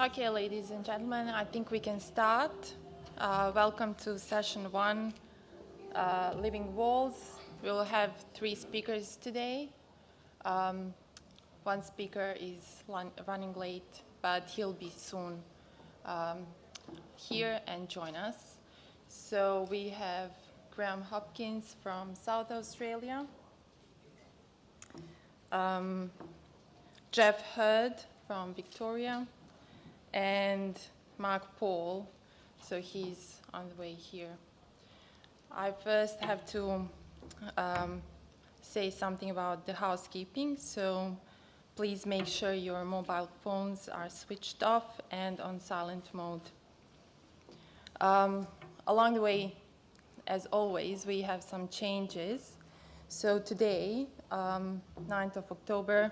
Okay, ladies and gentlemen, I think we can start. Welcome to session 1, Living Walls. We'll have 3 speakers today. One speaker is running late, but he'll be soon here and join us. So we have Graeme Hopkins from South Australia, Geoff Heard from Victoria, and Mark Paul, so he's on the way here. I first have to say something about the housekeeping, so please make sure your mobile phones are switched off and on silent mode. Along the way, as always, we have some changes. So today, 9th of October,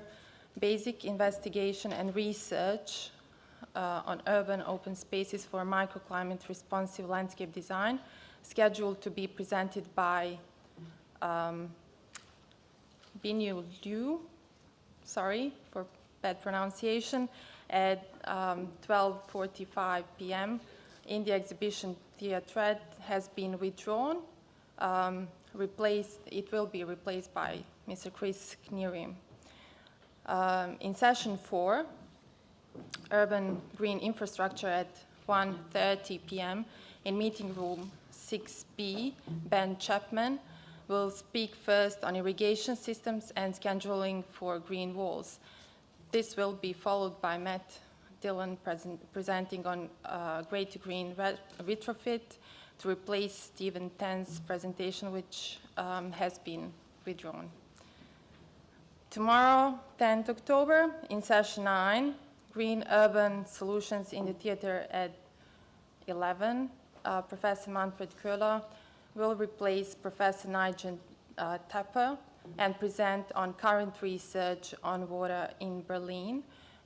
basic investigation and research on urban open spaces for microclimate responsive landscape design, scheduled to be presented by Binyu Liu, sorry for bad pronunciation, at 12:45 p.m. in the exhibition theatre has been withdrawn. It will be replaced by Mr. Chris Knierim. In session 4, urban green infrastructure at 1:30 p.m. in meeting room 6B, Ben Chapman will speak first on irrigation systems and scheduling for green walls. This will be followed by Matt Dillon presenting on Grey to Green retrofit to replace Stephen Tan's presentation, which has been withdrawn. Tomorrow, 10th October, in session 9, Green Urban Solutions in the Theatre at 11. Professor Manfred Köhler will replace Professor Nigel Tapper and present on current research on water in Berlin.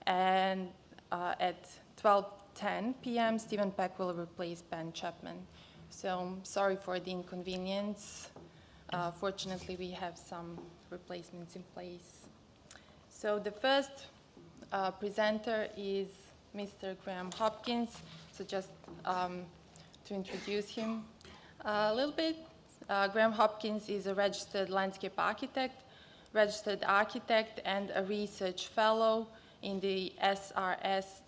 And at 12:10 p.m., Stephen Peck will replace Ben Chapman. So sorry for the inconvenience. Fortunately, we have some replacements in place. So the first presenter is Mr. Graeme Hopkins. So just to introduce him a little bit, Graeme Hopkins is a registered landscape architect, and a research fellow in the SRS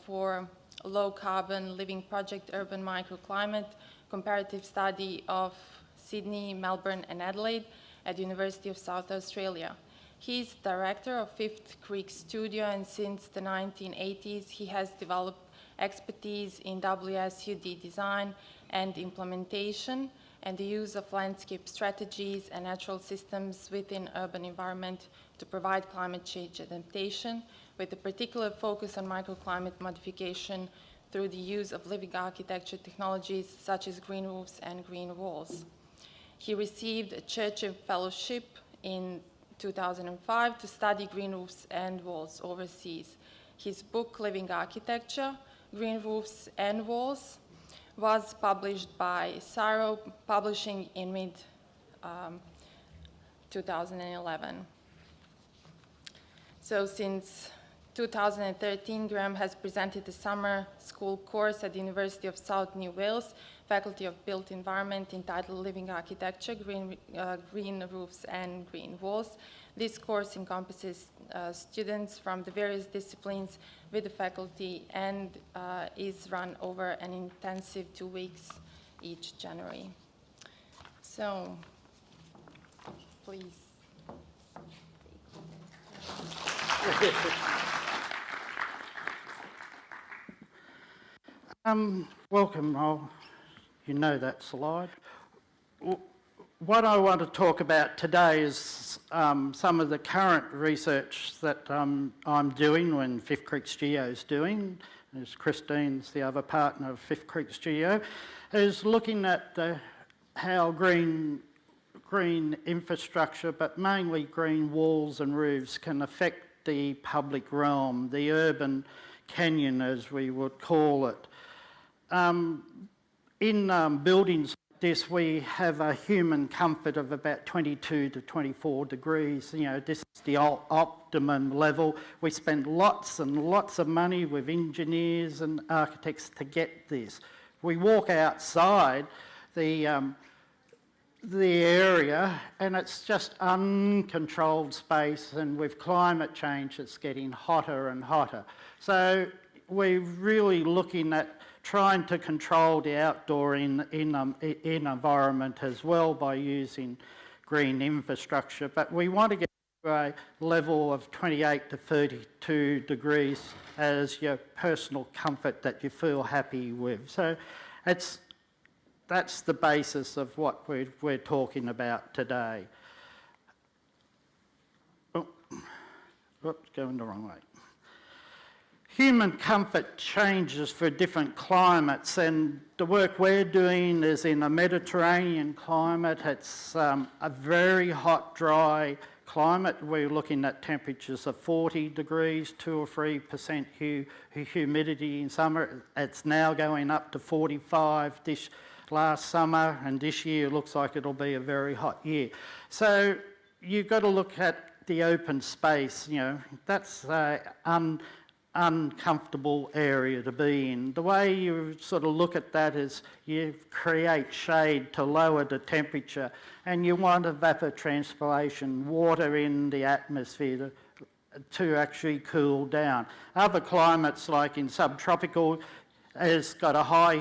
for Low Carbon Living Project Urban Microclimate Comparative Study of Sydney, Melbourne, and Adelaide at the University of South Australia. He's director of Fifth Creek Studio, and since the 1980s, he has developed expertise in WSUD design and implementation and the use of landscape strategies and natural systems within urban environment to provide climate change adaptation, with a particular focus on microclimate modification through the use of living architecture technologies such as green roofs and green walls. He received a Churchill Fellowship in 2005 to study green roofs and walls overseas. His book, Living Architecture, Green Roofs and Walls, was published by Saro Publishing in mid-2011. So since 2013, Graeme has presented a summer school course at the University of South New Wales, Faculty of Built Environment, entitled Living Architecture, Green Roofs and Green Walls. This course encompasses students from the various disciplines with the faculty and is run over an intensive 2 weeks each January. So, please. Welcome. You know that slide. What I want to talk about today is some of the current research that I'm doing and Fifth Creek Studio is doing, as Christine's the other partner of Fifth Creek Studio, is looking at how green infrastructure, but mainly green walls and roofs, can affect the public realm, the urban canyon as we would call it. In buildings like this, we have a human comfort of about 22 to 24 degrees. You know, this is the optimum level. We spend lots and lots of money with engineers and architects to get this. We walk outside the area and it's just uncontrolled space, and with climate change it's getting hotter and hotter. So we're really looking at trying to control the outdoor environment as well by using green infrastructure, but we want to get to a level of 28 to 32 degrees as your personal comfort that you feel happy with. So that's the basis of what we're talking about today. Oh, oops, going the wrong way. Human comfort changes for different climates, and the work we're doing is in a Mediterranean climate. It's a very hot, dry climate. We're looking at temperatures of 40 degrees, 2 or 3% humidity in summer. It's now going up to 45 this last summer, and this year looks like it'll be a very hot year. So you've got to look at the open space, you know, that's uncomfortable area to be in. The way you sort of look at that is you create shade to lower the temperature, and you want evapotranspiration, water in the atmosphere to actually cool down. Other climates, like in subtropical, has got a high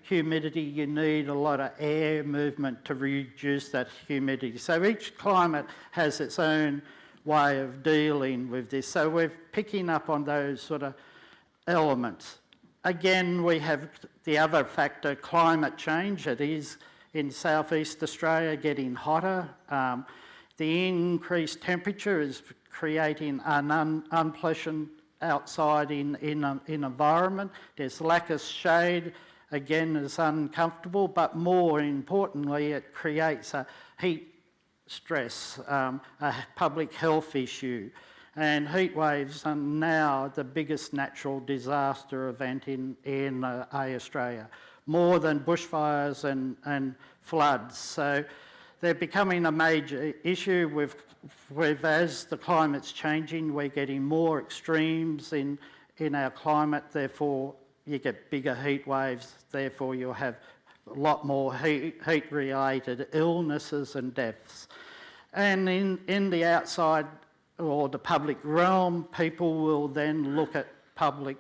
humidity. You need a lot of air movement to reduce that humidity. So each climate has its own way of dealing with this. So we're picking up on those sort of elements. Again, we have the other factor, climate change. It is in southeast Australia getting hotter. The increased temperature is creating an unpleasant outside in environment. There's lack of shade, again, is uncomfortable, but more importantly, it creates a heat stress, a public health issue. And heat waves are now the biggest natural disaster event in Australia, more than bushfires and floods. So they're becoming a major issue with as the climate's changing, we're getting more extremes in our climate, therefore you get bigger heat waves, therefore you'll have a lot more heat-related illnesses and deaths. And in the outside or the public realm, people will then look at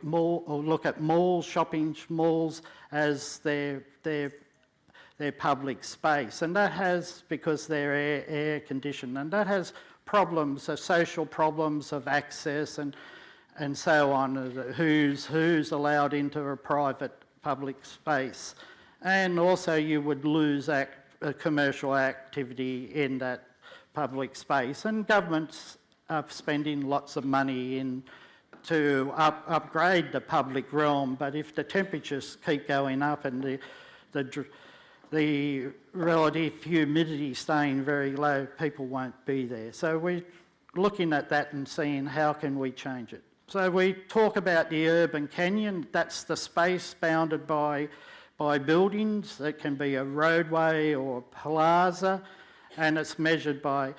malls, shopping malls as their public space, and that has, because they're air conditioned, and that has problems, social problems of access and so on, who's allowed into a private public space. And also you would lose commercial activity in that public space, and governments are spending lots of money to upgrade the public realm, but if the temperatures keep going up and the relative humidity staying very low, people won't be there. So we're looking at that and seeing how can we change it. So we talk about the urban canyon. That's the space bounded by buildings. It can be a roadway or a plaza, and it's measured by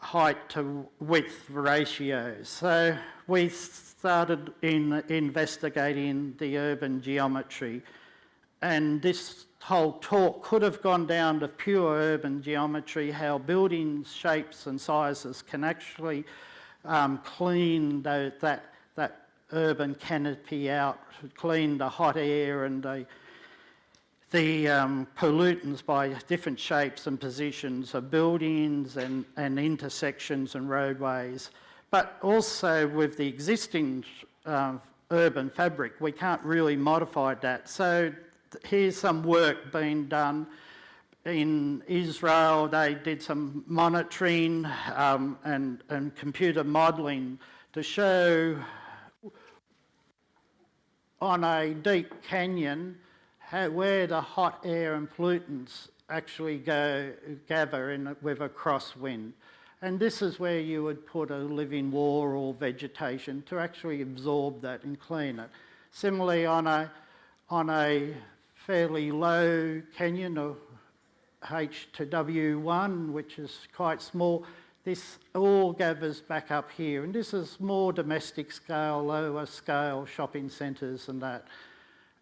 height to width ratios. So we started investigating the urban geometry, and this whole talk could have gone down to pure urban geometry, how buildings, shapes and sizes can actually clean that urban canopy out, clean the hot air and the pollutants by different shapes and positions of buildings and intersections and roadways. But also with the existing urban fabric, we can't really modify that. So here's some work being done in Israel. They did some monitoring and computer modelling to show on a deep canyon where the hot air and pollutants actually gather with a crosswind. And this is where you would put a living wall or vegetation to actually absorb that and clean it. Similarly, on a fairly low canyon, or H to W1, which is quite small, this all gathers back up here, and this is more domestic scale, lower scale shopping centres and that.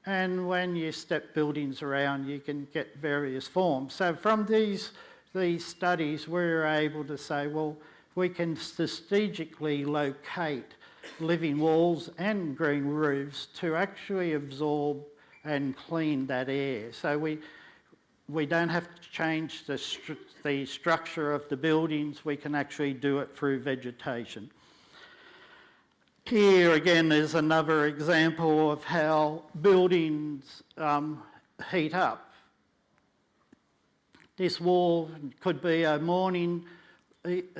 And when you step buildings around, you can get various forms. So from these studies, we're able to say, well, we can strategically locate living walls and green roofs to actually absorb and clean that air. So we don't have to change the structure of the buildings, we can actually do it through vegetation. Here again is another example of how buildings heat up. This wall could be a morning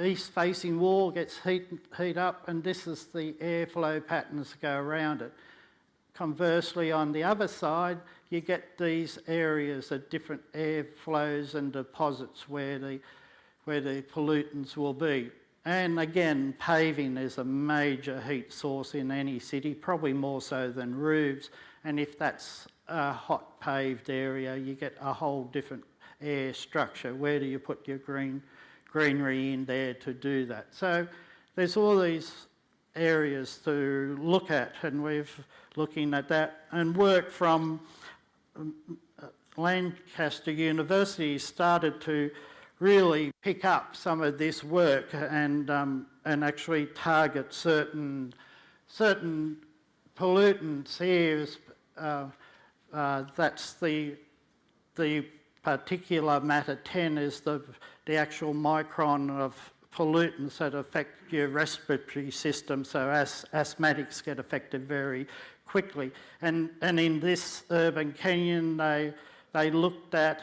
east-facing wall, gets heat up, and this is the airflow patterns that go around it. Conversely, on the other side, you get these areas of different airflows and deposits where the pollutants will be. And again, paving is a major heat source in any city, probably more so than roofs. And if that's a hot paved area, you get a whole different air structure. Where do you put your greenery in there to do that? So there's all these areas to look at, and we're looking at that, and work from Lancaster University started to really pick up some of this work and actually target certain pollutants. Here's that's the particular matter 10 is the actual micron of pollutants that affect your respiratory system, so asthmatics get affected very quickly. And in this urban canyon, they looked at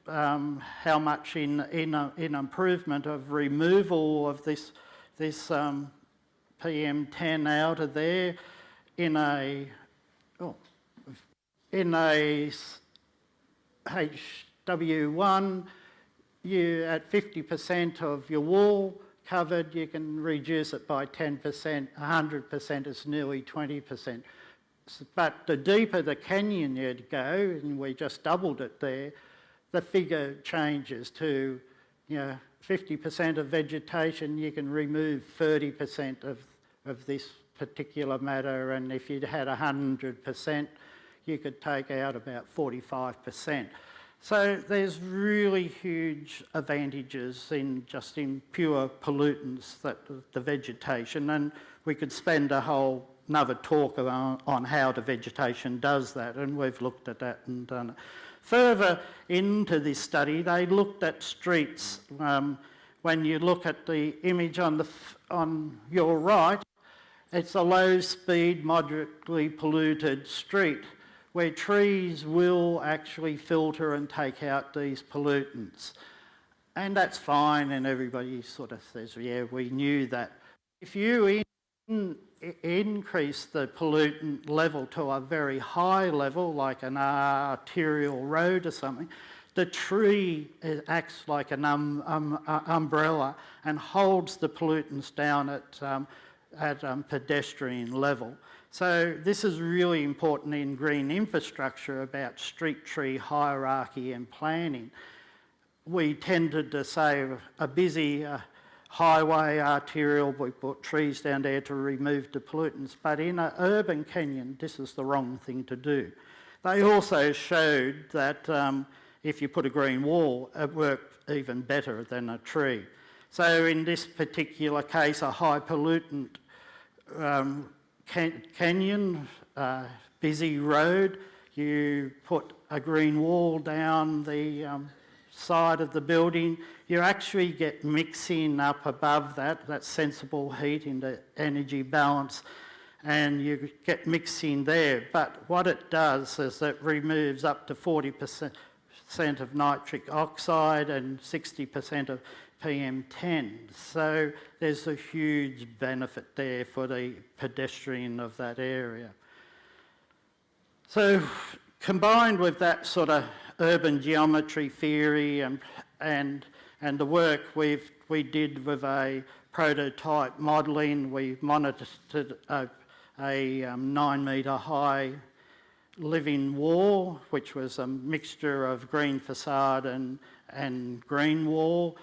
how much in improvement of removal of this PM10 out of there in a HW1, you at 50% of your wall covered, you can reduce it by 10%, 100% is nearly 20%. But the deeper the canyon you go, and we just doubled it there, the figure changes to 50% of vegetation, you can remove 30% of this particular matter, and if you had 100%, you could take out about 45%. So there's really huge advantages in just in pure pollutants, that the vegetation, and we could spend a whole another talk on how the vegetation does that, and we've looked at that and done it. Further into this study, they looked at streets. When you look at the image on your right, it's a low-speed, moderately polluted street where trees will actually filter and take out these pollutants. And that's fine, and everybody sort of says, yeah, we knew that. If you increase the pollutant level to a very high level, like an arterial road or something, the tree acts like an umbrella and holds the pollutants down at pedestrian level. So this is really important in green infrastructure about street tree hierarchy and planning. We tended to say a busy highway, arterial, we put trees down there to remove the pollutants, but in an urban canyon, this is the wrong thing to do. They also showed that if you put a green wall, it worked even better than a tree. So in this particular case, a high pollutant canyon, busy road, you put a green wall down the side of the building, you actually get mixing up above that sensible heat in the energy balance, and you get mixing there. But what it does is it removes up to 40% of nitric oxide and 60% of PM10. So there's a huge benefit there for the pedestrian of that area. So combined with that sort of urban geometry theory and the work we did with a prototype modelling, we monitored a 9-metre high living wall, which was a mixture of green facade and green wall.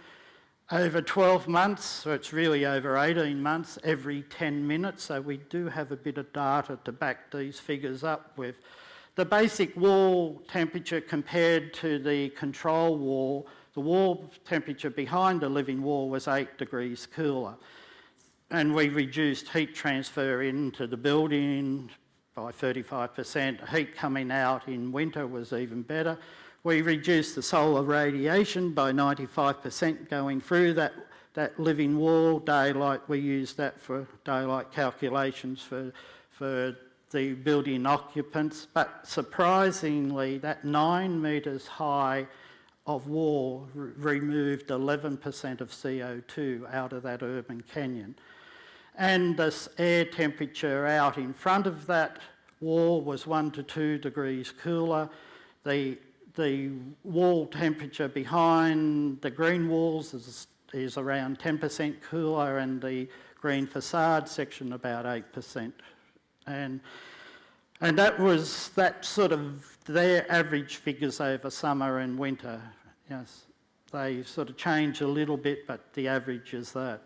over 12 months, so it's really over 18 months, every 10 minutes. So we do have a bit of data to back these figures up with. The basic wall temperature compared to the control wall, the wall temperature behind the living wall was 8 degrees cooler. And we reduced heat transfer into the building by 35%. Heat coming out in winter was even better. We reduced the solar radiation by 95% going through that living wall. Daylight, we used that for daylight calculations for the building occupants. But surprisingly, that 9 metres high of wall removed 11% of CO2 out of that urban canyon. And the air temperature out in front of that wall was 1 to 2 degrees cooler. The wall temperature behind the green walls is around 10% cooler, and the green facade section about 8%. And that sort of their average figures over summer and winter. Yes, they sort of change a little bit, but the average is that.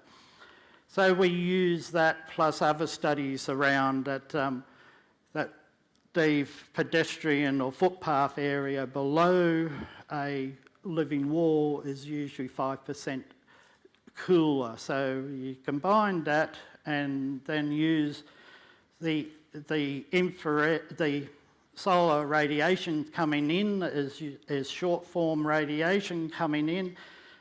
So we use that plus other studies around that the pedestrian or footpath area below a living wall is usually 5% cooler. So you combine that and then use the infrared, the solar radiation coming in as short form radiation coming in.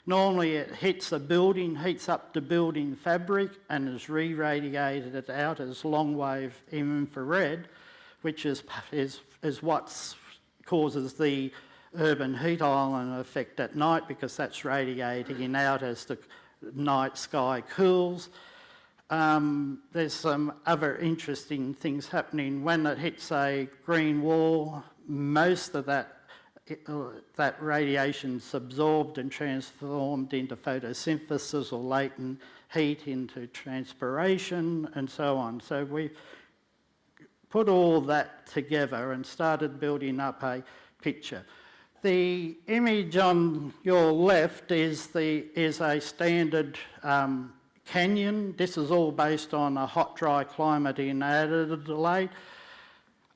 Normally it hits a building, heats up the building fabric and is re-radiated out as long wave infrared, which is what causes the urban heat island effect at night, because that's radiating out as the night sky cools. There's some other interesting things happening. When it hits a green wall, most of that radiation's absorbed and transformed into photosynthesis or latent heat into transpiration and so on. So we put all that together and started building up a picture. The image on your left is a standard canyon. This is all based on a hot, dry climate in Adelaide.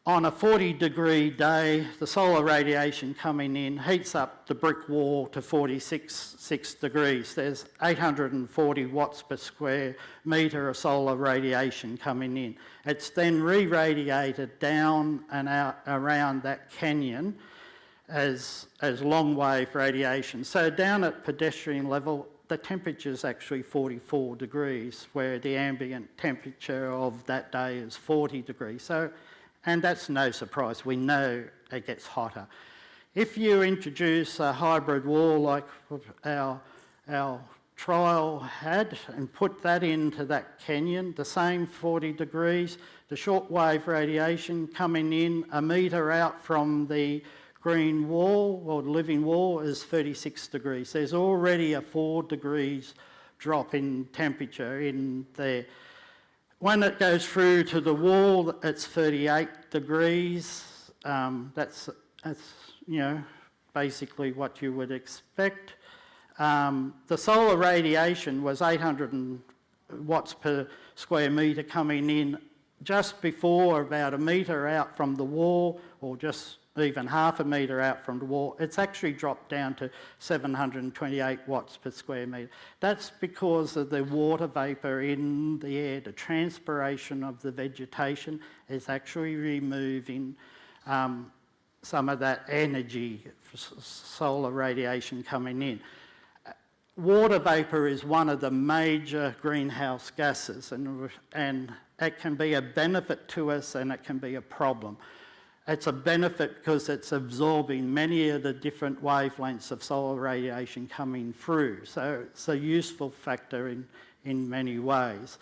On a 40-degree day, the solar radiation coming in heats up the brick wall to 46 degrees. There's 840 watts per square metre of solar radiation coming in. It's then re-radiated down and out around that canyon as long wave radiation. So down at pedestrian level, the temperature is actually 44 degrees, where the ambient temperature of that day is 40 degrees. And that's no surprise, we know it gets hotter. If you introduce a hybrid wall like our trial had and put that into that canyon, the same 40 degrees, the shortwave radiation coming in a metre out from the green wall or living wall is 36 degrees. There's already a 4 degrees drop in temperature in there. When it goes through to the wall, it's 38 degrees. That's basically what you would expect. The solar radiation was 800 watts per square metre coming in just before, about a metre out from the wall, or just even half a metre out from the wall. It's actually dropped down to 728 watts per square metre. That's because of the water vapour in the air. The transpiration of the vegetation is actually removing some of that energy for solar radiation coming in. Water vapour is one of the major greenhouse gases, and it can be a benefit to us and it can be a problem. It's a benefit because it's absorbing many of the different wavelengths of solar radiation coming through. So it's a useful factor in many ways.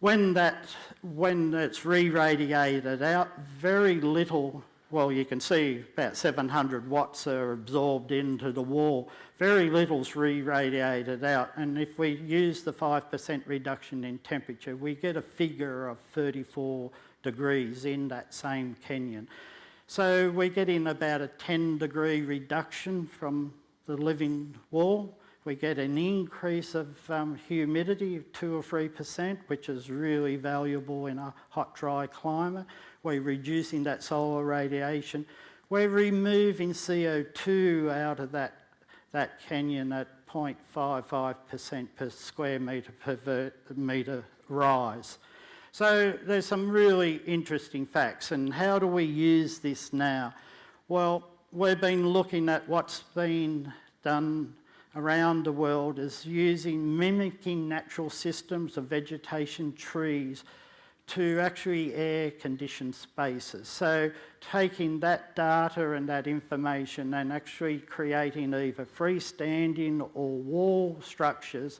When it's re-radiated out, very little, well, you can see about 700 watts are absorbed into the wall. Very little's re-radiated out. And if we use the 5% reduction in temperature, we get a figure of 34 degrees in that same canyon. So we're getting about a 10-degree reduction from the living wall. We get an increase of humidity of 2 or 3%, which is really valuable in a hot, dry climate. We're reducing that solar radiation. We're removing CO2 out of that canyon at 0.55% per square metre per metre rise. So there's some really interesting facts. And how do we use this now? Well, we've been looking at what's been done around the world is mimicking natural systems of vegetation, trees, to actually air conditioned spaces. So taking that data and that information and actually creating either freestanding or wall structures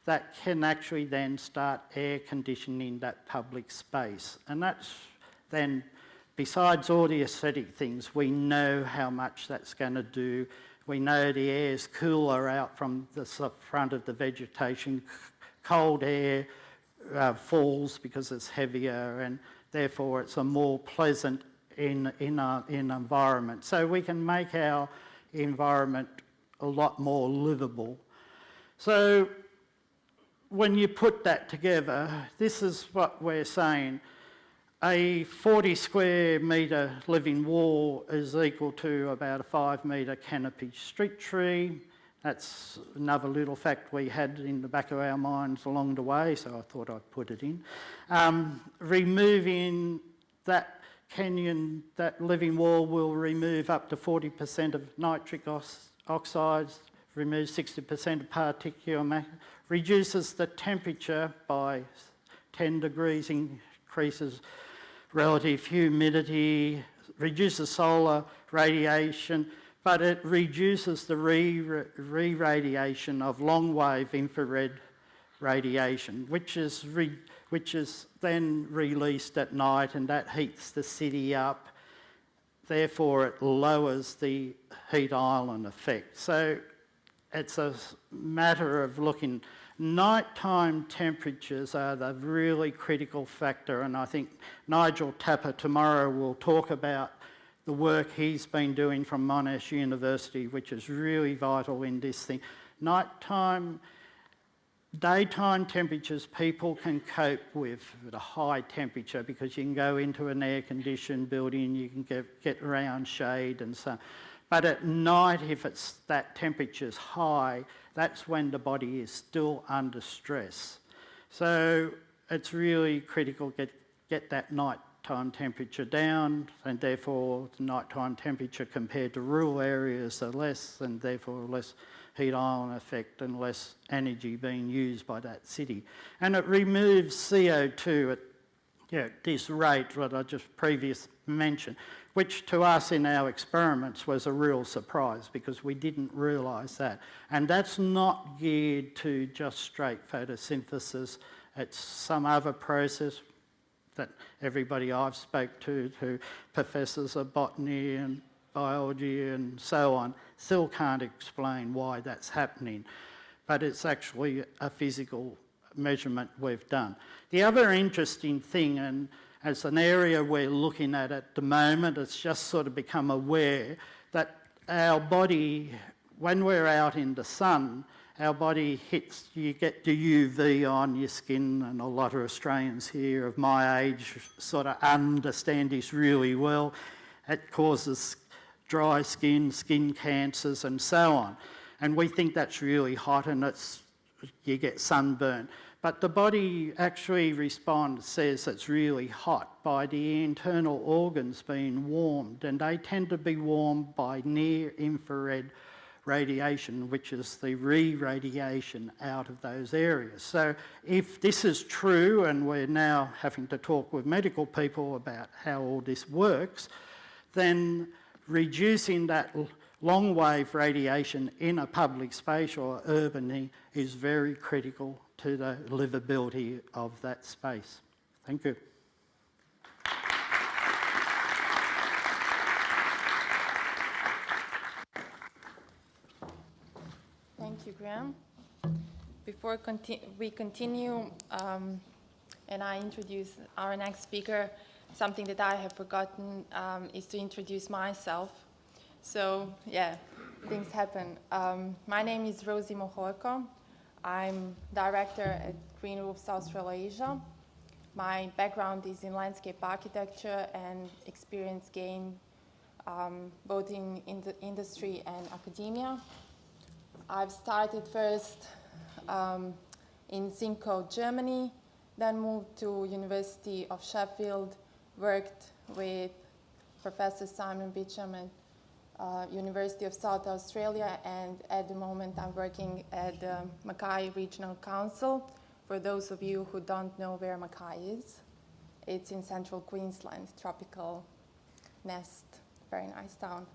that can actually then start air conditioning that public space. And that's then, besides all the aesthetic things, we know how much that's going to do. We know the air's cooler out from the front of the vegetation. Cold air falls because it's heavier, and therefore it's a more pleasant environment. So we can make our environment a lot more livable. So when you put that together, this is what we're saying. A 40 square metre living wall is equal to about a 5 metre canopy street tree. That's another little fact we had in the back of our minds along the way, so I thought I'd put it in. Removing that canyon, that living wall will remove up to 40% of nitric oxides, remove 60% of particulate matter, reduces the temperature by 10 degrees, increases relative humidity, reduces solar radiation, but it reduces the re-radiation of long-wave infrared radiation, which is then released at night, and that heats the city up. Therefore, it lowers the heat island effect. So it's a matter of looking. Nighttime temperatures are the really critical factor, and I think Nigel Tapper tomorrow will talk about the work he's been doing from Monash University, which is really vital in this thing. Daytime temperatures people can cope with at a high temperature because you can go into an air-conditioned building, you can get around shade and so on. But at night, if that temperature's high, that's when the body is still under stress. So it's really critical to get that nighttime temperature down, and therefore the nighttime temperature compared to rural areas are less, and therefore less heat island effect and less energy being used by that city. And it removes CO2 at this rate that I just previously mentioned, which to us in our experiments was a real surprise because we didn't realise that. And that's not geared to just straight photosynthesis. It's some other process that everybody I've spoke to professors of botany and biology and so on, still can't explain why that's happening. But it's actually a physical measurement we've done. The other interesting thing, and as an area we're looking at the moment, it's just sort of become aware that our body, when we're out in the sun, our body hits, you get the UV on your skin, and a lot of Australians here of my age sort of understand this really well. It causes dry skin, skin cancers and so on. And we think that's really hot and you get sunburn. But the body actually says it's really hot by the internal organs being warmed, and they tend to be warmed by near-infrared radiation, which is the re-radiation out of those areas. So if this is true, and we're now having to talk with medical people about how all this works, then reducing that long-wave radiation in a public space or urban is very critical to the livability of that space. Thank you. Thank you, Graeme. Before we continue and I introduce our next speaker, something that I have forgotten is to introduce myself. So, yeah, things happen. My name is Rosie Mohorko. I'm director at Green Roofs Australasia. My background is in landscape architecture and experience gained both in the industry and academia. I've started first in Zinko, Germany, then moved to University of Sheffield, worked with Professor Simon Beecham at University of South Australia, and at the moment I'm working at the Mackay Regional Council. For those of you who don't know where Mackay is, it's in central Queensland, tropical nest, very nice town.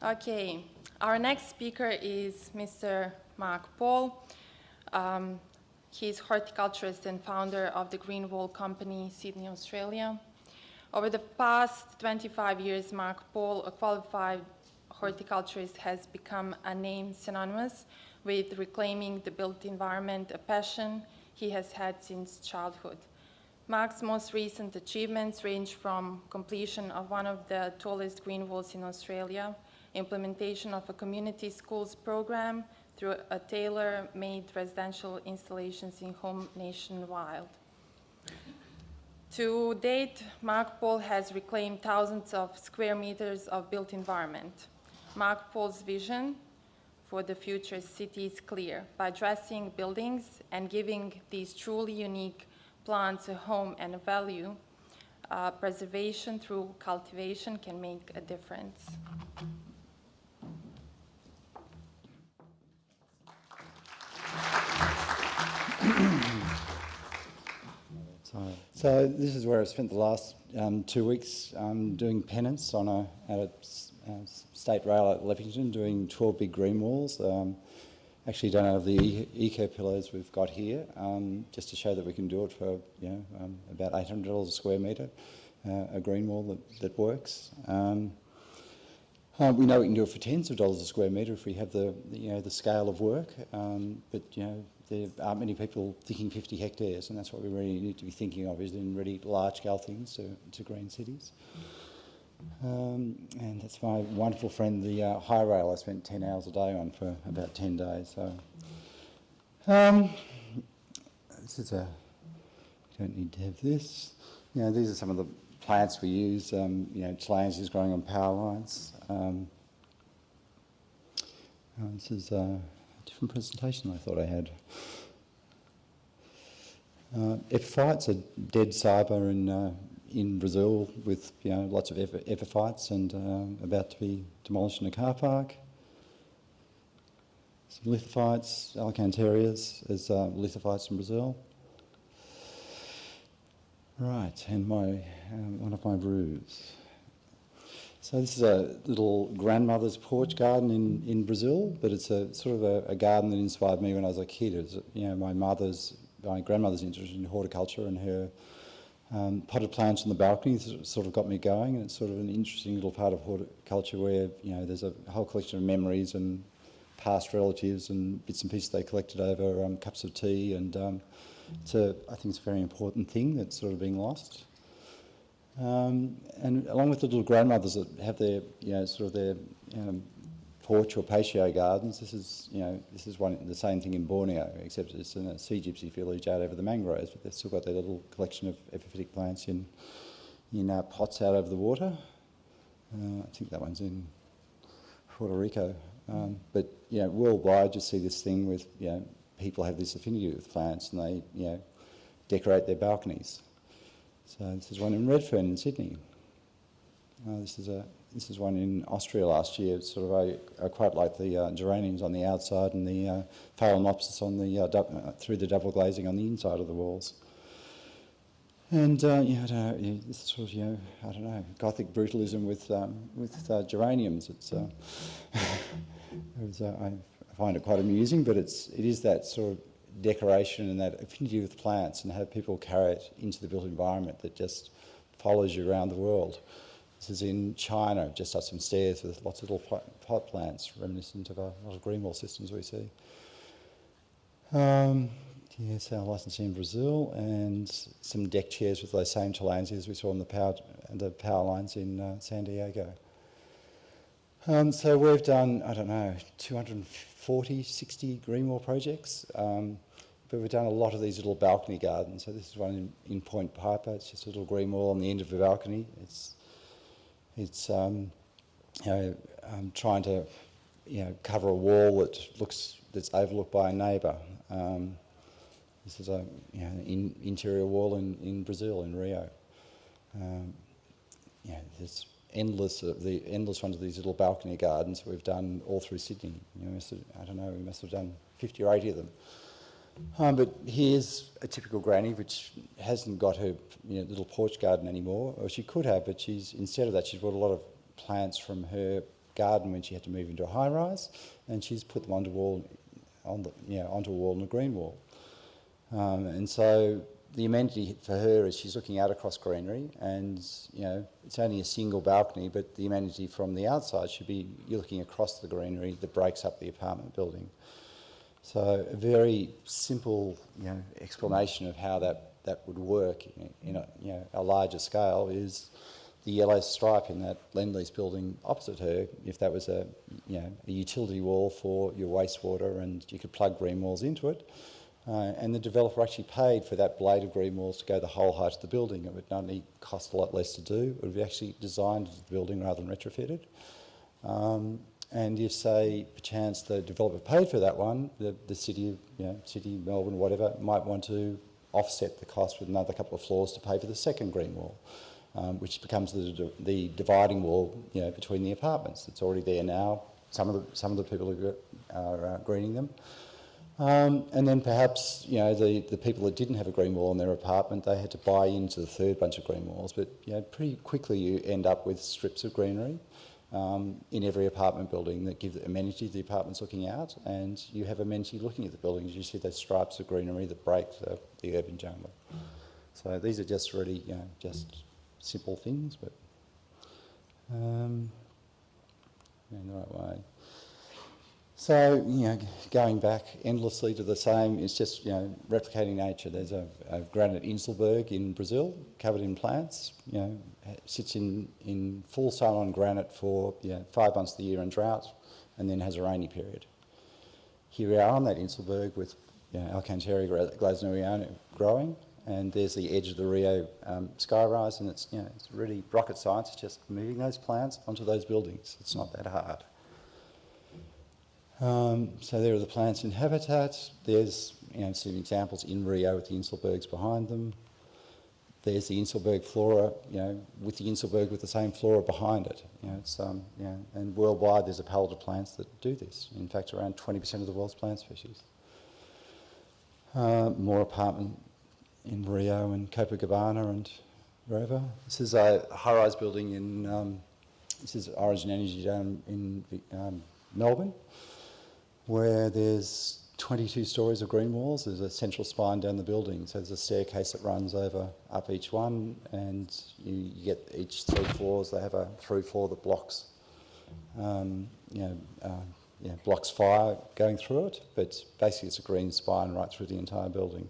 Okay, our next speaker is Mr. Mark Paul. He's horticulturist and founder of the Green Wall Company, Sydney, Australia. Over the past 25 years, Mark Paul, a qualified horticulturist, has become a name synonymous with reclaiming the built environment, a passion he has had since childhood. Mark's most recent achievements range from completion of one of the tallest green walls in Australia, implementation of a community schools program through a tailor-made residential installations in home nationwide. To date, Mark Paul has reclaimed thousands of square meters of built environment. Mark Paul's vision for the future city is clear. By addressing buildings and giving these truly unique plants a home and a value, preservation through cultivation can make a difference. So this is where I spent the last 2 weeks doing penance at a state rail at Leppington, doing 12 big green walls. Actually done out of the eco pillars we've got here, just to show that we can do it for about $800 a square metre, a green wall that works. We know we can do it for tens of dollars a square metre if we have the scale of work, but there aren't many people thinking 50 hectares, and that's what we really need to be thinking of, is in really large-scale things to green cities. And that's my wonderful friend, the high rail I spent 10 hours a day on for about 10 days. So this is don't need to have this. These are some of the plants we use. Tillandsias growing on power lines. This is a different presentation I thought I had. Epiphytes, a dead cyber in Brazil with lots of epiphytes and about to be demolished in a car park. Some lithophytes, alcanterias as lithophytes in Brazil. Right, and one of my roofs. So this is a little grandmother's porch garden in Brazil, but it's a sort of a garden that inspired me when I was a kid. It was, my grandmother's interest in horticulture, and her potted plants on the balcony sort of got me going, and it's sort of an interesting little part of horticulture where there's a whole collection of memories and past relatives and bits and pieces they collected over cups of tea, and I think it's a very important thing that's sort of being lost. And along with the little grandmothers that have their their porch or patio gardens, this is the same thing in Borneo, except it's in a sea gypsy village out over the mangroves, but they've still got their little collection of epiphytic plants in pots out over the water. I think that one's in Puerto Rico. But worldwide you see this thing with people have this affinity with plants, and they decorate their balconies. So this is one in Redfern in Sydney. This is one in Austria last year. It's sort of I quite like the geraniums on the outside and the phalaenopsis on the through the double glazing on the inside of the walls. And I don't know, this is sort of I don't know, Gothic brutalism with geraniums. It's I find it quite amusing, but it is that sort of decoration and that affinity with plants, and how people carry it into the built environment that just follows you around the world. This is in China, just up some stairs with lots of little pot plants reminiscent of a lot of green wall systems we see. Yes, our licensing in Brazil, and some deck chairs with those same Tillandsias we saw on the power lines in San Diego. So we've done, I don't know, 240, 60 green wall projects, but we've done a lot of these little balcony gardens. So this is one in Point Piper. It's just a little green wall on the end of the balcony. It's trying to, cover a wall that's overlooked by a neighbour. This is an interior wall in Brazil, in Rio. There's endless ones of these little balcony gardens we've done all through Sydney. We must have done 50 or 80 of them. But here's a typical granny which hasn't got her little porch garden anymore, or she could have, but instead of that she's brought a lot of plants from her garden when she had to move into a high rise, and she's put them onto a wall in a green wall. And so the amenity for her is she's looking out across greenery, and it's only a single balcony, but the amenity from the outside should be you're looking across the greenery that breaks up the apartment building. So a very simple explanation of how that would work in a larger scale is the yellow stripe in that Lend-Lease building opposite her. If that was a utility wall for your wastewater, and you could plug green walls into it, and the developer actually paid for that blade of green walls to go the whole height of the building. It would not only cost a lot less to do, it would be actually designed as the building rather than retrofitted. And if, say, perchance the developer paid for that one, the city, city, Melbourne, whatever, might want to offset the cost with another couple of floors to pay for the second green wall, which becomes the dividing wall, between the apartments. It's already there now. Some of the people are greening them. And then perhaps, the people that didn't have a green wall in their apartment, they had to buy into the third bunch of green walls. But, pretty quickly you end up with strips of greenery in every apartment building that give amenity to the apartments looking out, and you have amenity looking at the buildings. You see those stripes of greenery that break the urban jungle. So these are just really, just simple things, but in the right way. So, going back endlessly to the same, it's just, replicating nature. There's a granite Inselberg in Brazil, covered in plants, sits in full sun on granite for 5 months of the year in drought, and then has a rainy period. Here we are on that Inselberg with Alcantara glasneriana growing, and there's the edge of the Rio skyrise, and it's really rocket science. It's just moving those plants onto those buildings. It's not that hard. So there are the plants in habitat. There's some examples in Rio with the Inselbergs behind them. There's the Inselberg flora, with the Inselberg with the same flora behind it. And worldwide there's a palette of plants that do this. In fact, around 20% of the world's plant species. More apartment in Rio and Copacabana and wherever. This is a high-rise building in, this is Origin Energy down in Melbourne, where there's 22 stories of green walls. There's a central spine down the building, so there's a staircase that runs up each one, and you get each 3 floors. They have a through floor that blocks, blocks fire going through it, but basically it's a green spine right through the entire building.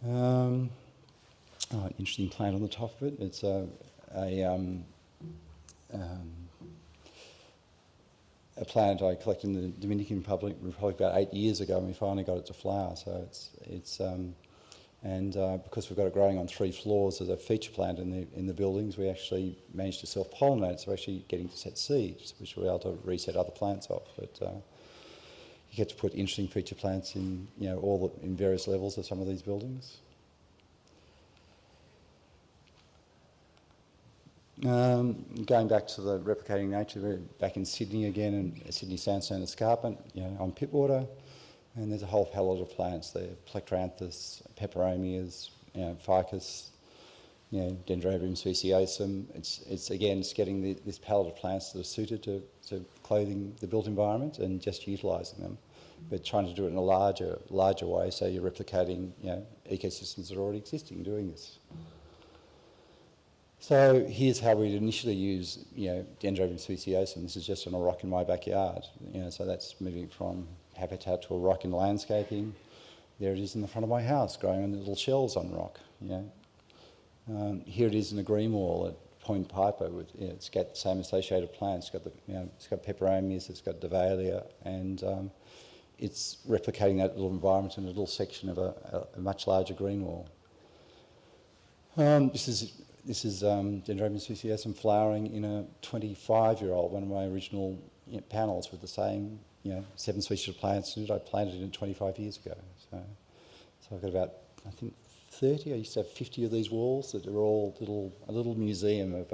An interesting plant on the top of it. It's a plant I collected in the Dominican Republic about 8 years ago, and we finally got it to flower. So because we've got it growing on 3 floors as a feature plant in the buildings, we actually managed to self-pollinate it. So we're actually getting to set seeds, which we're able to reset other plants off. But you get to put interesting feature plants in, in various levels of some of these buildings. Going back to the replicating nature, we're back in Sydney again, and Sydney Sandstone Escarpment, on Pittwater, and there's a whole palette of plants there: Plectranthus, Peperomias, Ficus, Dendrobium speciosum. It's again just getting this palette of plants that are suited to clothing the built environment and just utilising them, but trying to do it in a larger way. So you're replicating ecosystems that are already existing doing this. So here's how we'd initially use, Dendrobium speciosum. This is just on a rock in my backyard. So that's moving from habitat to a rock in landscaping. There it is in the front of my house, growing on little shells on rock. Here it is in a green wall at point piper. With, it's got the same associated plants. It's got it's got peperomias, it's got Davallia, and it's replicating that little environment in a little section of a much larger green wall. This is Dendrobium speciosum flowering in a 25-year-old, one of my original panels with the same 7 species of plants in it. I planted it 25 years ago. So I've got about, I think, 30. I used to have 50 of these walls that are all a little museum of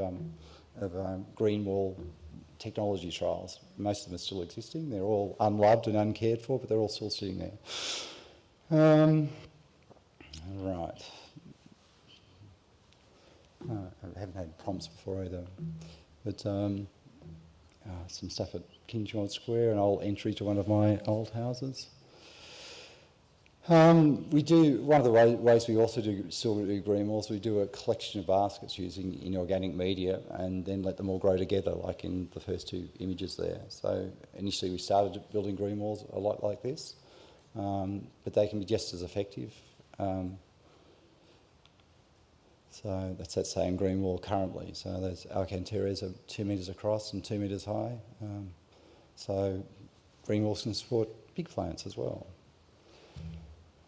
green wall technology trials. Most of them are still existing. They're all unloved and uncared for, but they're all still sitting there. Right. I haven't had prompts before either. But some stuff at King George Square, an old entry to one of my old houses. We do, one of the ways we also still do green walls, we do a collection of baskets using inorganic media and then let them all grow together, like in the first 2 images there. So initially we started building green walls a lot like this, but they can be just as effective. So that's that same green wall currently. So those Alcantarias are 2 metres across and 2 metres high. So green walls can support big plants as well.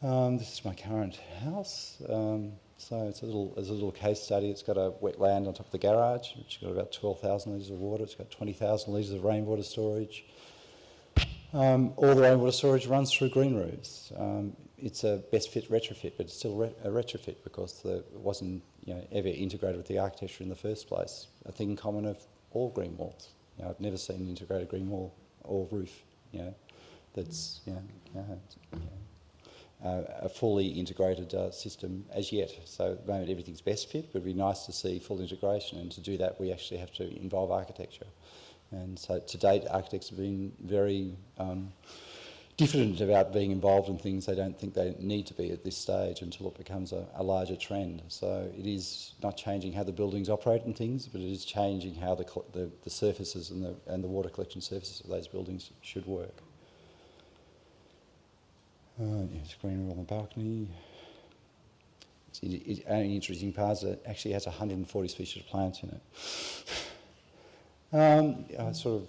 This is my current house. So it's a little case study. It's got a wetland on top of the garage, which has got about 12,000 litres of water. It's got 20,000 litres of rainwater storage. All the rainwater storage runs through green roofs. It's a best fit retrofit, but it's still a retrofit because it wasn't ever integrated with the architecture in the first place. A thing common of all green walls. I've never seen an integrated green wall or roof. That's a fully integrated system as yet. So at the moment everything's best fit, but it'd be nice to see full integration, and to do that we actually have to involve architecture. And so to date architects have been very diffident about being involved in things they don't think they need to be at this stage until it becomes a larger trend. So it is not changing how the buildings operate and things, but it is changing how the surfaces and the water collection surfaces of those buildings should work. Yes, green wall on the balcony. The only interesting part is it actually has 140 species of plants in it. I sort of,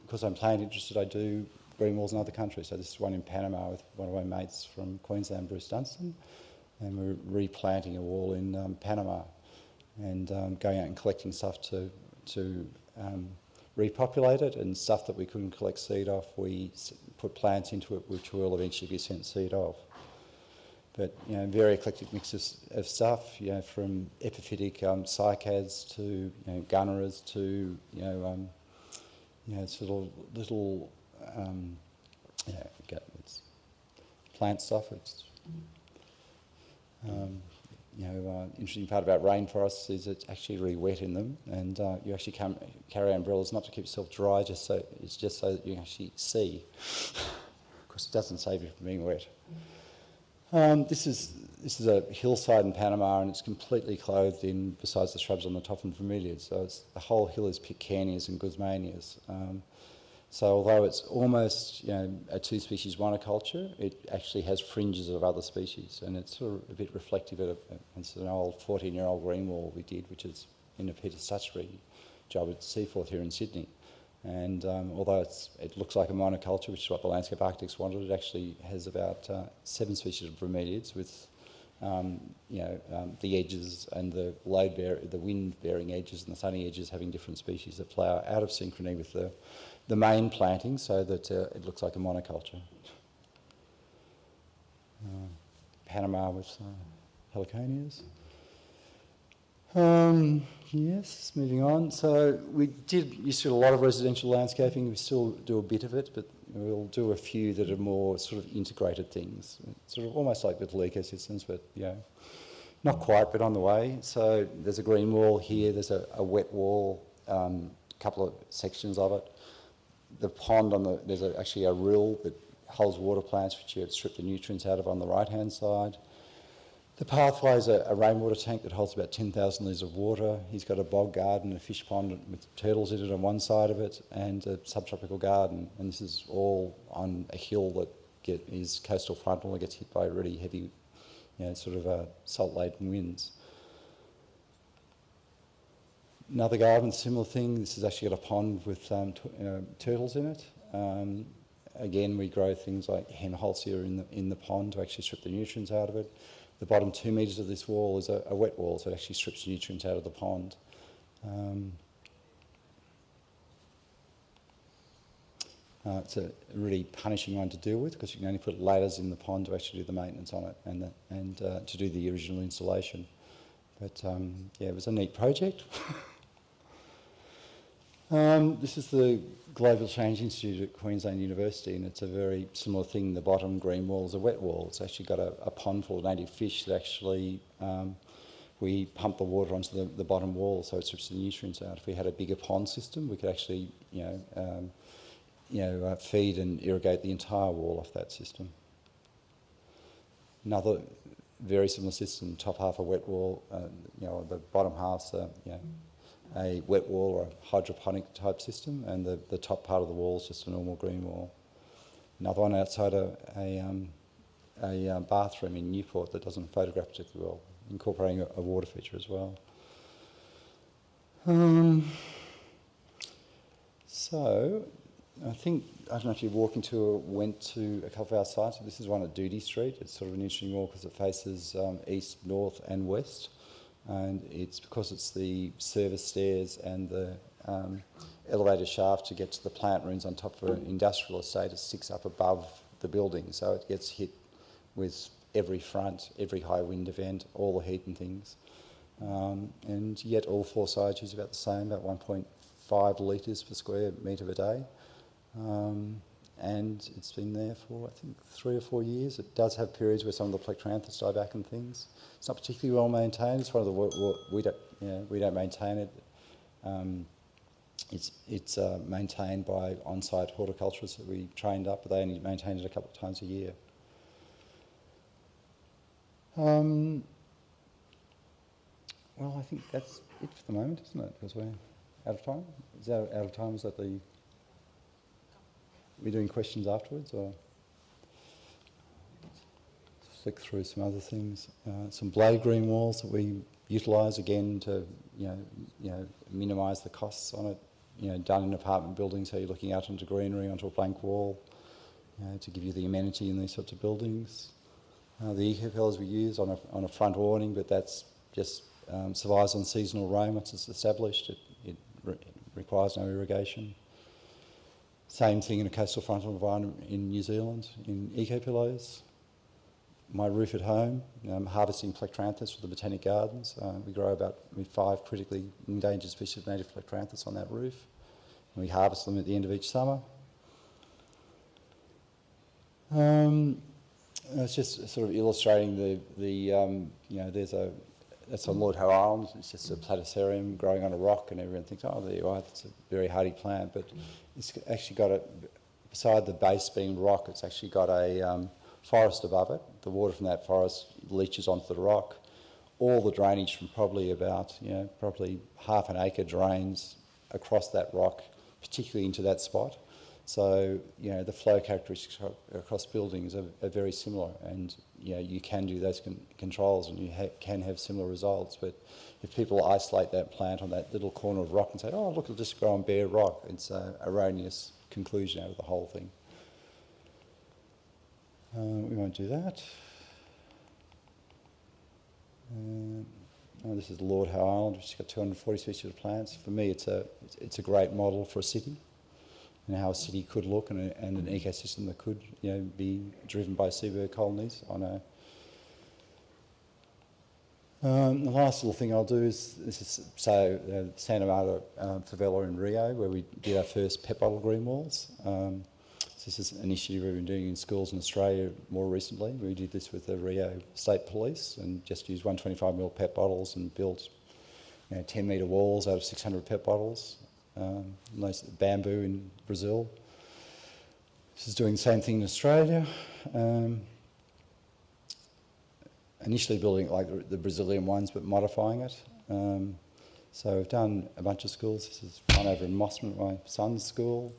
because I'm plant interested, I do green walls in other countries. So this is one in Panama with one of my mates from Queensland, Bruce Dunstan, and we're replanting a wall in Panama and going out and collecting stuff to repopulate it, and stuff that we couldn't collect seed off, we put plants into it which will eventually be sent seed off. But very eclectic mix of stuff, from epiphytic cycads to gunneras to sort of little it's plant stuff. It's interesting part about rainforests is it's actually really wet in them, and you actually carry umbrellas not to keep yourself dry, just so that you can actually see, because it doesn't save you from being wet. This is a hillside in Panama, and it's completely clothed in, besides the shrubs on the top, and bromeliads. So the whole hill is Picanias and Guzmanias. So although it's almost a 2-species monoculture, it actually has fringes of other species, and it's sort of a bit reflective of it's an old 14-year-old green wall we did, which is in a Peter Stutchbury job at Seaforth here in Sydney. And although it looks like a monoculture, which is what the landscape architects wanted, it actually has about 7 species of bromeliads with the edges and the wind-bearing edges and the sunny edges having different species that flower out of synchrony with the main planting, so that it looks like a monoculture. Panama with heliconias. Yes, moving on. So we used to do a lot of residential landscaping. We still do a bit of it, but we'll do a few that are more sort of integrated things. Sort of almost like little ecosystems, but not quite, but on the way. So there's a green wall here. There's a wet wall, a couple of sections of it. The pond there's actually a rill that holds water plants, which you strip the nutrients out of on the right-hand side. The pathway is a rainwater tank that holds about 10,000 litres of water. He's got a bog garden, a fish pond with turtles in it on one side of it, and a subtropical garden. And this is all on a hill that is coastal frontal and gets hit by really heavy, sort of salt-laden winds. Another garden, similar thing. This has actually got a pond with turtles in it. Again, we grow things like Henholzia in the pond to actually strip the nutrients out of it. The bottom 2 metres of this wall is a wet wall, so it actually strips nutrients out of the pond. It's a really punishing one to deal with because you can only put ladders in the pond to actually do the maintenance on it and to do the original installation. But yeah, it was a neat project. This is the Global Change Institute at Queensland University, and it's a very similar thing. The bottom green wall is a wet wall. It's actually got a pond full of native fish that actually we pump the water onto the bottom wall, so it strips the nutrients out. If we had a bigger pond system, we could actually, feed and irrigate the entire wall off that system. Another very similar system, top half a wet wall, the bottom half's a wet wall or a hydroponic type system, and the top part of the wall is just a normal green wall. Another one outside a bathroom in Newport that doesn't photograph particularly well, incorporating a water feature as well. So, I don't know if you went to a couple of our sites. This is one at Doody Street. It's sort of an interesting wall because it faces east, north and west. And it's because it's the service stairs and the elevator shaft to get to the plant rooms on top of an industrial estate. It sticks up above the building, so it gets hit with every front, every high wind event, all the heat and things. And yet all 4 sides use about the same, about 1.5 litres per square metre a day. And it's been there for, I think, 3 or 4 years. It does have periods where some of the plectranthus die back and things. It's not particularly well maintained. It's one of the we don't maintain it. It's maintained by on-site horticulturists that we trained up, but they only maintain it a couple of times a year. Well, I think that's it for the moment, isn't it? Because we're out of time. Is that out of time? Is that the? Are we doing questions afterwards, or flick through some other things? Some blade green walls that we utilise again to, minimise the costs on it. Done in apartment buildings, so you're looking out into greenery, onto a blank wall, to give you the amenity in these sorts of buildings. The eco-pillars we use on a front awning, but that's just survives on seasonal rain once it's established. It requires no irrigation. Same thing in a coastal frontal environment in New Zealand, in eco-pillows. My roof at home, harvesting plectranthus for the Botanic Gardens. We grow about 5 critically endangered species of native plectranthus on that roof. And we harvest them at the end of each summer. It's just sort of illustrating that's on Lord Howe Island. It's just a platycerium growing on a rock, and everyone thinks, oh, there you are, it's a very hardy plant. But it's actually got beside the base being rock, it's actually got a forest above it. The water from that forest leaches onto the rock. All the drainage from probably half an acre drains across that rock, particularly into that spot. So, the flow characteristics across buildings are very similar, and, you can do those controls and you can have similar results. But if people isolate that plant on that little corner of rock and say, oh, look, it'll just grow on bare rock, it's an erroneous conclusion out of the whole thing. We won't do that. This is Lord Howe Island, which has got 240 species of plants. For me, it's a great model for a city, and how a city could look, and an ecosystem that could, be driven by seabird colonies on a. The last little thing I'll do is Santa Marta favela in Rio, where we did our first pet bottle green walls. This is an initiative we've been doing in schools in Australia more recently. We did this with the Rio State Police and just used 125ml pet bottles and built 10-metre walls out of 600 pet bottles. Nice bamboo in Brazil. This is doing the same thing in Australia. Initially building it like the Brazilian ones, but modifying it. So we've done a bunch of schools. This is one over in Mossman, my son's school.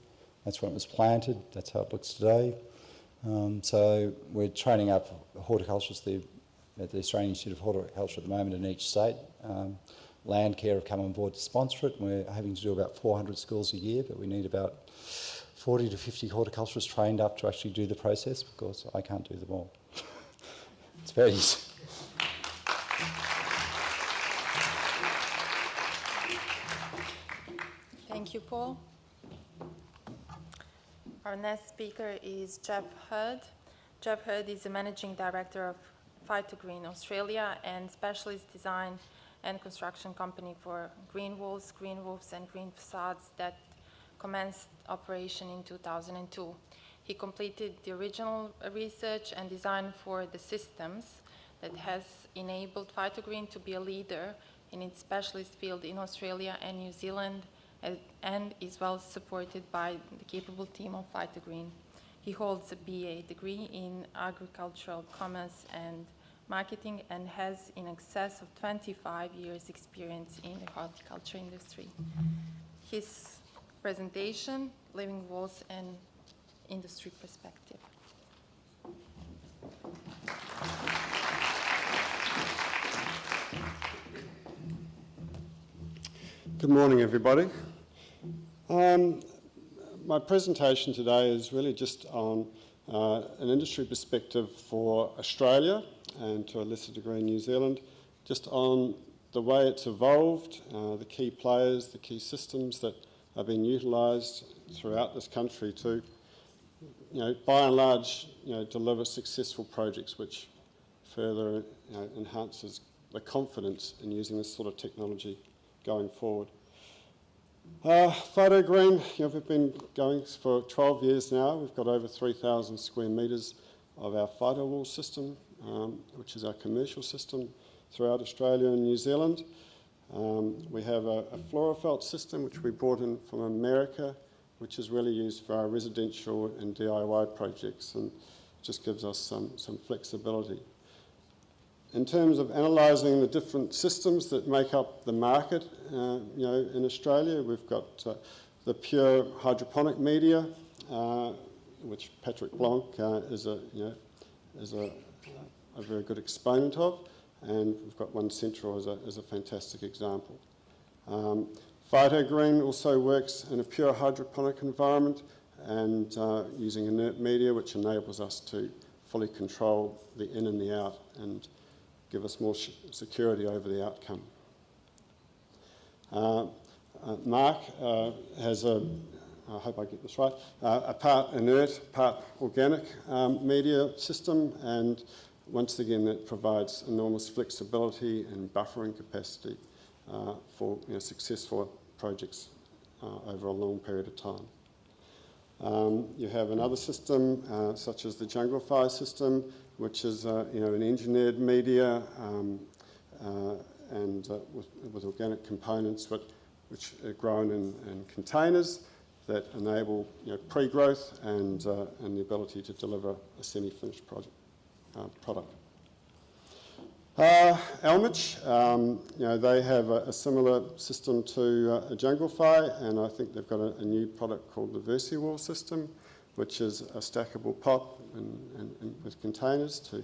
That's when it was planted. That's how it looks today. So we're training up horticulturists at the Australian Institute of Horticulture at the moment in each state. Landcare have come on board to sponsor it, and we're having to do about 400 schools a year, but we need about 40 to 50 horticulturists trained up to actually do the process. Of course, I can't do them all. It's very easy. Thank you, Paul. Our next speaker is Geoff Heard. Geoff Heard is the Managing Director of Phytogreen Australia and specialist design and construction company for green walls, green roofs and green facades that commenced operation in 2002. He completed the original research and design for the systems that has enabled Phytogreen to be a leader in its specialist field in Australia and New Zealand, and is well supported by the capable team of Phytogreen. He holds a BA degree in agricultural commerce and marketing and has in excess of 25 years experience in the horticulture industry. His presentation, Living Walls and Industry Perspective. Good morning, everybody. My presentation today is really just on an industry perspective for Australia and to a lesser degree New Zealand, just on the way it's evolved, the key players, the key systems that are being utilised throughout this country to, by and large, deliver successful projects, which further enhances the confidence in using this sort of technology going forward. Phytogreen, we've been going for 12 years now. We've got over 3,000 square metres of our phytowall system, which is our commercial system throughout Australia and New Zealand. We have a Florafelt system, which we brought in from America, which is really used for our residential and DIY projects and just gives us some flexibility. In terms of analysing the different systems that make up the market, in Australia, we've got the pure hydroponic media, which Patrick Blanc is a very good exponent of, and we've got One Central as a fantastic example. Phytogreen also works in a pure hydroponic environment and using inert media, which enables us to fully control the in and the out and give us more security over the outcome. Mark has I hope I get this right, a part inert, part organic media system, and once again that provides enormous flexibility and buffering capacity for successful projects over a long period of time. You have another system such as the Jungle Fire system, which is an engineered media and with organic components which are grown in containers that enable pre-growth and the ability to deliver a semi-finished product. Elmich, they have a similar system to a Jungle Fire, and I think they've got a new product called the VersiWall system, which is a stackable pot and with containers to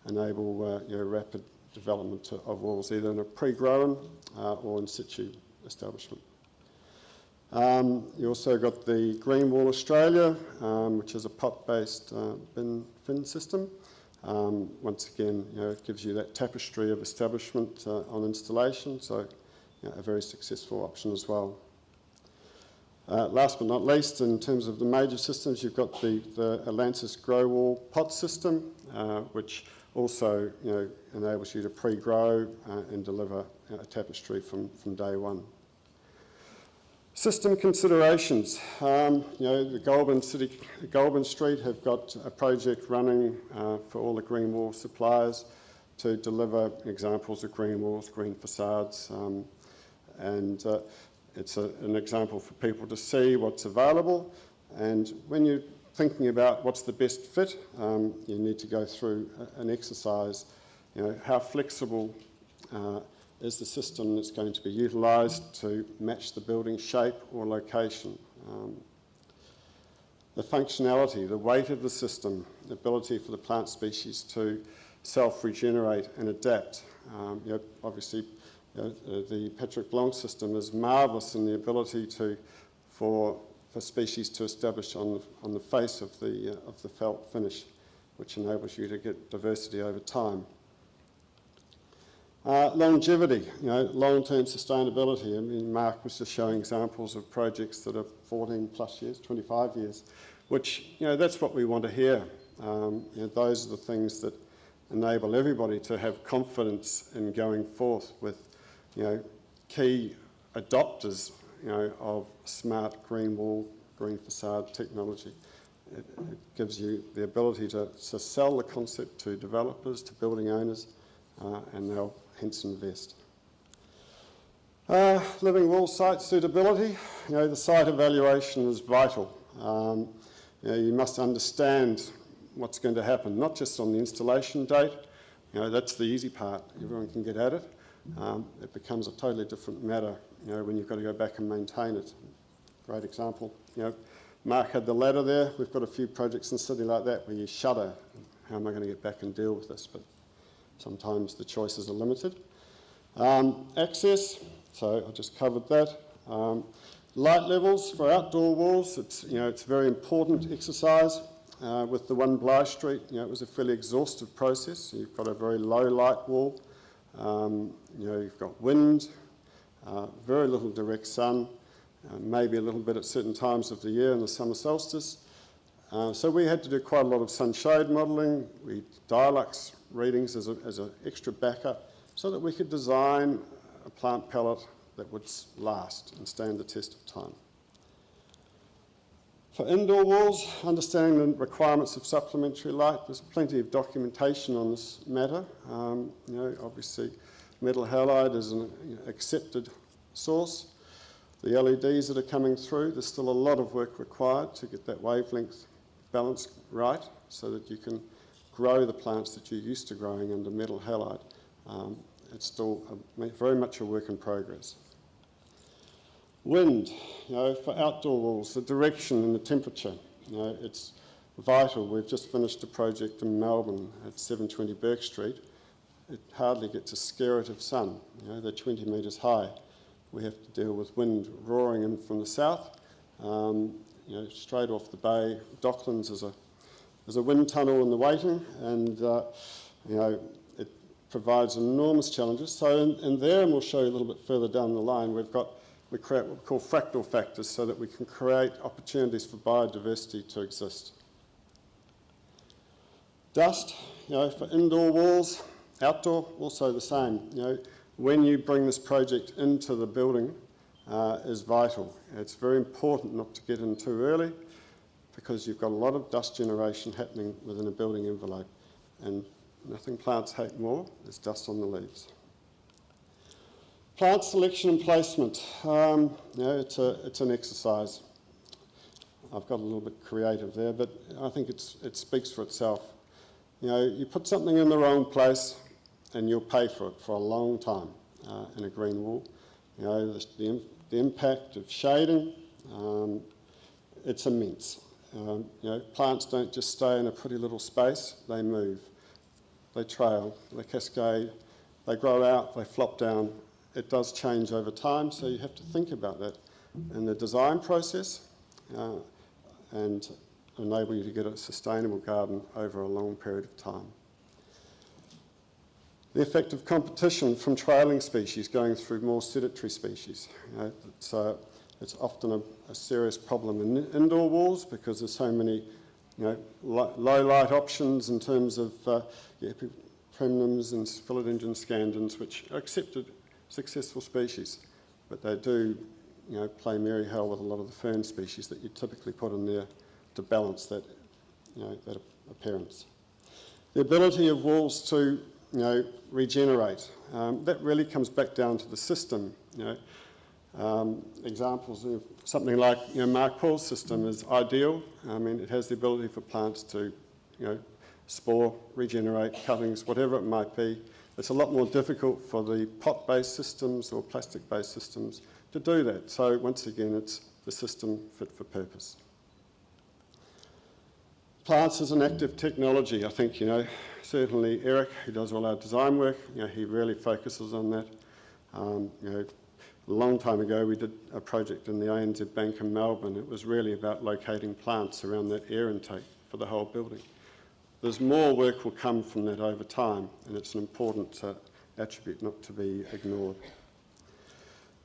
enable rapid development of walls, either in a pre-grown or in situ establishment. You also got the Green Wall Australia, which is a pot-based bin system. Once again, it gives you that tapestry of establishment on installation, so a very successful option as well. Last but not least, in terms of the major systems, you've got the Atlantis Grow Wall pot system, which also enables you to pre-grow and deliver a tapestry from day one. System considerations. The Goulburn Street have got a project running for all the green wall suppliers to deliver examples of green walls, green facades, and it's an example for people to see what's available. And when you're thinking about what's the best fit, you need to go through an exercise. How flexible is the system that's going to be utilised to match the building shape or location. The functionality, the weight of the system, the ability for the plant species to self-regenerate and adapt. Obviously, The Patrick Blanc system is marvellous in the ability for species to establish on the face of the felt finish, which enables you to get diversity over time. Longevity, long-term sustainability. I mean, Mark was just showing examples of projects that are 14 plus years, 25 years, which, that's what we want to hear. Those are the things that enable everybody to have confidence in going forth with, key adopters, of smart green wall, green facade technology. It gives you the ability to sell the concept to developers, to building owners, and they'll hence invest. Living wall site suitability. The site evaluation is vital. You must understand what's going to happen, not just on the installation date. That's the easy part. Everyone can get at it. It becomes a totally different matter, when you've got to go back and maintain it. Great example. Mark had the ladder there. We've got a few projects in the city like that where you shudder. How am I going to get back and deal with this? But sometimes the choices are limited. Access, so I just covered that. Light levels for outdoor walls, it's a very important exercise. With the one Bligh Street, it was a fairly exhaustive process. You've got a very low light wall. You've got wind, very little direct sun, maybe a little bit at certain times of the year in the summer solstice. So we had to do quite a lot of sun-shade modelling. We Dialux readings as an extra backup so that we could design a plant palette that would last and stand the test of time. For indoor walls, understanding the requirements of supplementary light, there's plenty of documentation on this matter. Obviously metal halide is an accepted source. The LEDs that are coming through, there's still a lot of work required to get that wavelength balance right so that you can grow the plants that you're used to growing under metal halide. It's still very much a work in progress. Wind, for outdoor walls, the direction and the temperature, it's vital. We've just finished a project in Melbourne at 720 Burke Street. It hardly gets a skerritt of sun. They're 20 metres high. We have to deal with wind roaring in from the south, straight off the bay. Docklands is a wind tunnel in the waiting, and it provides enormous challenges. So in there, and we'll show you a little bit further down the line, we create what we call fractal factors so that we can create opportunities for biodiversity to exist. Dust, for indoor walls, outdoor, also the same. When you bring this project into the building is vital. It's very important not to get in too early because you've got a lot of dust generation happening within a building envelope, and nothing plants hate more is dust on the leaves. Plant selection and placement, it's an exercise. I've got a little bit creative there, but I think it speaks for itself. You put something in the wrong place and you'll pay for it for a long time in a green wall. The impact of shading, it's immense. Plants don't just stay in a pretty little space, they move, they trail, they cascade, they grow out, they flop down. It does change over time, so you have to think about that in the design process and enable you to get a sustainable garden over a long period of time. The effect of competition from trailing species going through more sedentary species. It's often a serious problem in indoor walls because there's so many low light options in terms of epiprenums and philodendron scandens, which are accepted successful species, but they do play merry hell with a lot of the fern species that you typically put in there to balance that that appearance. The ability of walls to regenerate, that really comes back down to the system. Examples of something like Mark Paul's system is ideal. I mean, it has the ability for plants to spore, regenerate, cuttings, whatever it might be. It's a lot more difficult for the pot-based systems or plastic-based systems to do that. So once again, it's the system fit for purpose. Plants is an active technology. I think, certainly Eric, who does all our design work, he really focuses on that. You know, a long time ago we did a project in the ANZ Bank in Melbourne. It was really about locating plants around that air intake for the whole building. There's more work will come from that over time, and it's an important attribute not to be ignored.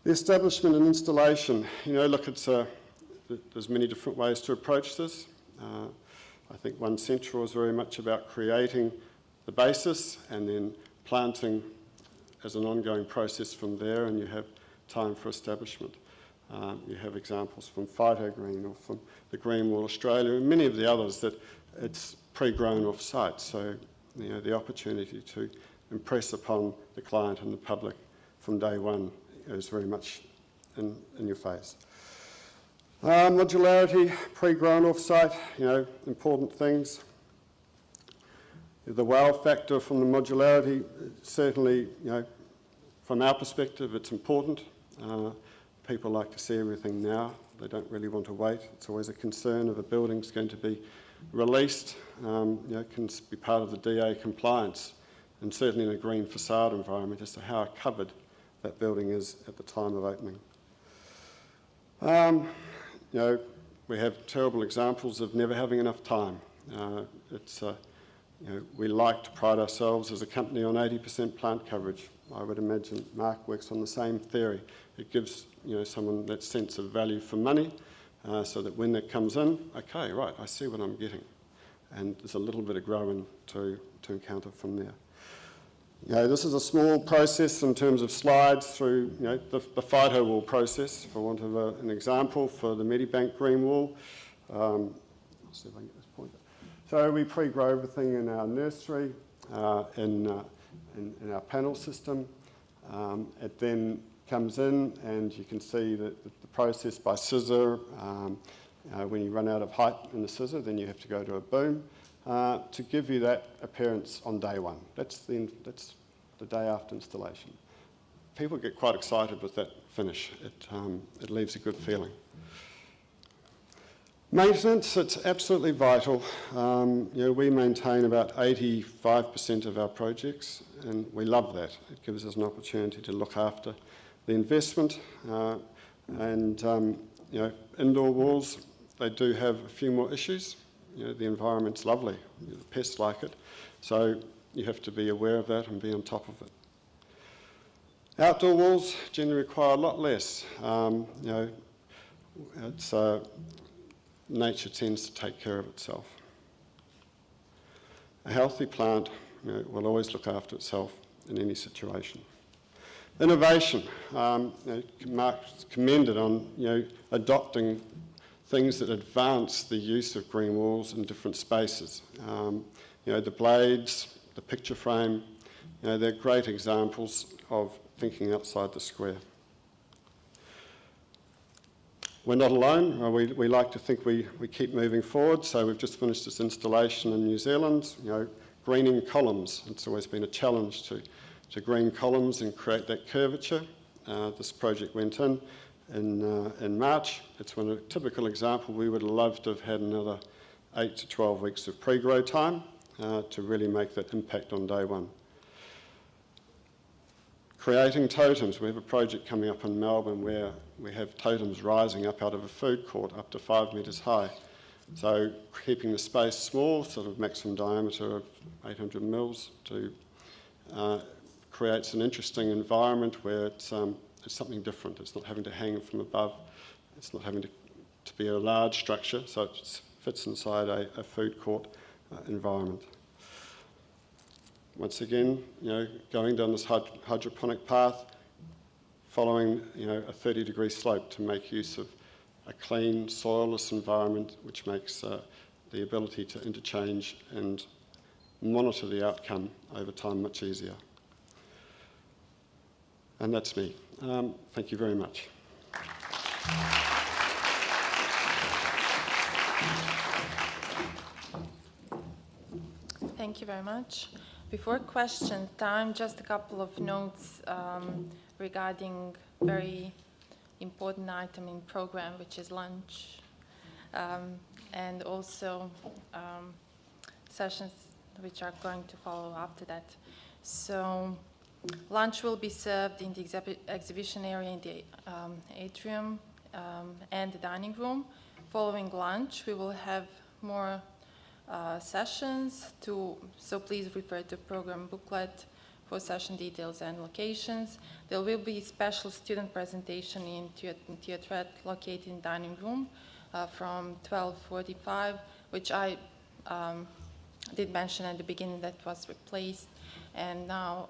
The establishment and installation, you know, look, there's many different ways to approach this. I think One Central is very much about creating the basis and then planting as an ongoing process from there, and you have time for establishment. You have examples from Phytogreen or from the Green Wall Australia and many of the others that it's pre-grown off-site, so you know, the opportunity to impress upon the client and the public from day one is very much in your face. Modularity, pre-grown off-site, you know, important things. The wow factor from the modularity, certainly, you know, from our perspective, it's important. People like to see everything now. They don't really want to wait. It's always a concern if a building's going to be released. You know, it can be part of the DA compliance, and certainly in a green facade environment as to how covered that building is at the time of opening. You know, we have terrible examples of never having enough time. You know, we like to pride ourselves as a company on 80% plant coverage. I would imagine Mark works on the same theory. It gives, you know, someone that sense of value for money, so that when that comes in, okay, right, I see what I'm getting. And there's a little bit of growing to encounter from there. You know, this is a small process in terms of slides through, you know, the phyto wall process, for want of an example, for the Medibank green wall. Let's see if I can get this pointer. So we pre-grow everything in our nursery, in our panel system. It then comes in, and you can see that the process by scissor. When you run out of height in the scissor, then you have to go to a boom to give you that appearance on day one. That's the day after installation. People get quite excited with that finish. It leaves a good feeling. Maintenance, it's absolutely vital. You know, we maintain about 85% of our projects, and we love that. It gives us an opportunity to look after the investment. You know, indoor walls, they do have a few more issues. You know, the environment's lovely. The pests like it. So you have to be aware of that and be on top of it. Outdoor walls generally require a lot less. You know, it's nature tends to take care of itself. A healthy plant, you know, will always look after itself in any situation. Innovation. You know, Mark's commended on, you know, adopting things that advance the use of green walls in different spaces. You know, the blades, the picture frame, you know, they're great examples of thinking outside the square. We're not alone. We like to think we keep moving forward. So we've just finished this installation in New Zealand. You know, greening columns. It's always been a challenge to green columns and create that curvature. This project went in March. It's a typical example. We would have loved to have had another 8 to 12 weeks of pre-grow time to really make that impact on day one. Creating totems. We have a project coming up in Melbourne where we have totems rising up out of a food court up to 5 metres high. So keeping the space small, sort of maximum diameter of 800 mils, to creates an interesting environment where it's something different. It's not having to hang from above. It's not having to be a large structure, so it fits inside a food court environment. Once again, you know, going down this hydroponic path, following, you know, a 30-degree slope to make use of a clean, soilless environment, which makes the ability to interchange and monitor the outcome over time much easier. And that's me. Thank you very much. Thank you very much. Before question time, just a couple of notes regarding very important item in program, which is lunch, and also sessions which are going to follow after that. So Lunch will be served in the exhibition area in the atrium and the dining room. Following lunch, we will have more sessions, so please refer to program booklet for session details and locations. There will be special student presentation in theatre located in dining room from 12:45, which I did mention at the beginning that was replaced, and now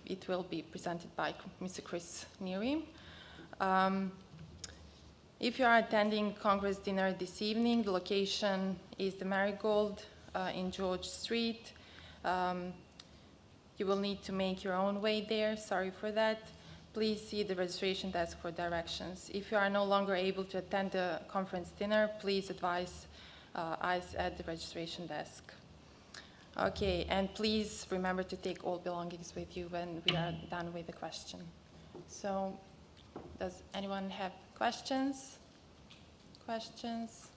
it will be presented by Mr. Chris Neary. If you are attending Congress dinner this evening, the location is the Marigold in George Street. You will need to make your own way there, sorry for that. Please see the registration desk for directions. If you are no longer able to attend the conference dinner, please advise us at the registration desk. Okay, and please remember to take all belongings with you when we are done with the question. So, does anyone have questions? Questions?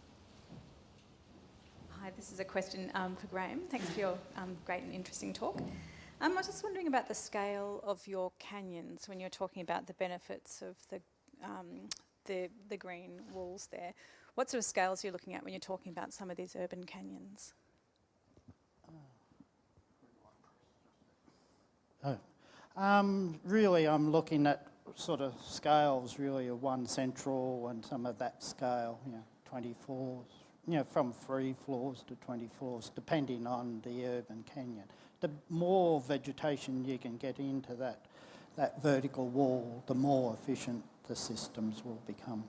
Hi, this is a question for Graeme. Thanks for your great and interesting talk. I was just wondering about the scale of your canyons when you're talking about the benefits of the green walls there. What sort of scales are you looking at when you're talking about some of these urban canyons? Really, I'm looking at sort of scales, really, of one central and some of that scale, 20 floors, from 3 floors to 20 floors, depending on the urban canyon. The more vegetation you can get into that vertical wall, the more efficient the systems will become.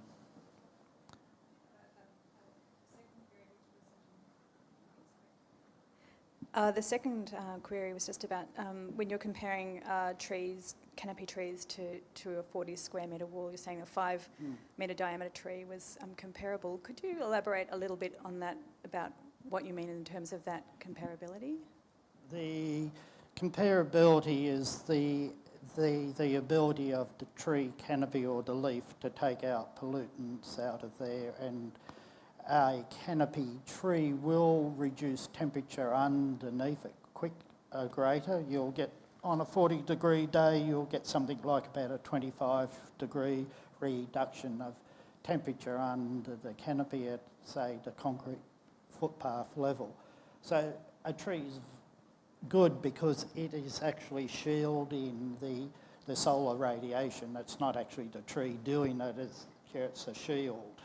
The second query was just about when you're comparing trees, canopy trees to a 40 square metre wall, you're saying a 5 metre diameter tree was comparable. Could you elaborate a little bit on that, about what you mean in terms of that comparability? The comparability is the ability of the tree canopy or the leaf to take out pollutants out of there, and a canopy tree will reduce temperature underneath it greater. You'll get, on a 40-degree day, you'll get something like about a 25-degree reduction of temperature under the canopy at, say, the concrete footpath level. So a tree is good because it is actually shielding the solar radiation. It's not actually the tree doing it, it's a shield.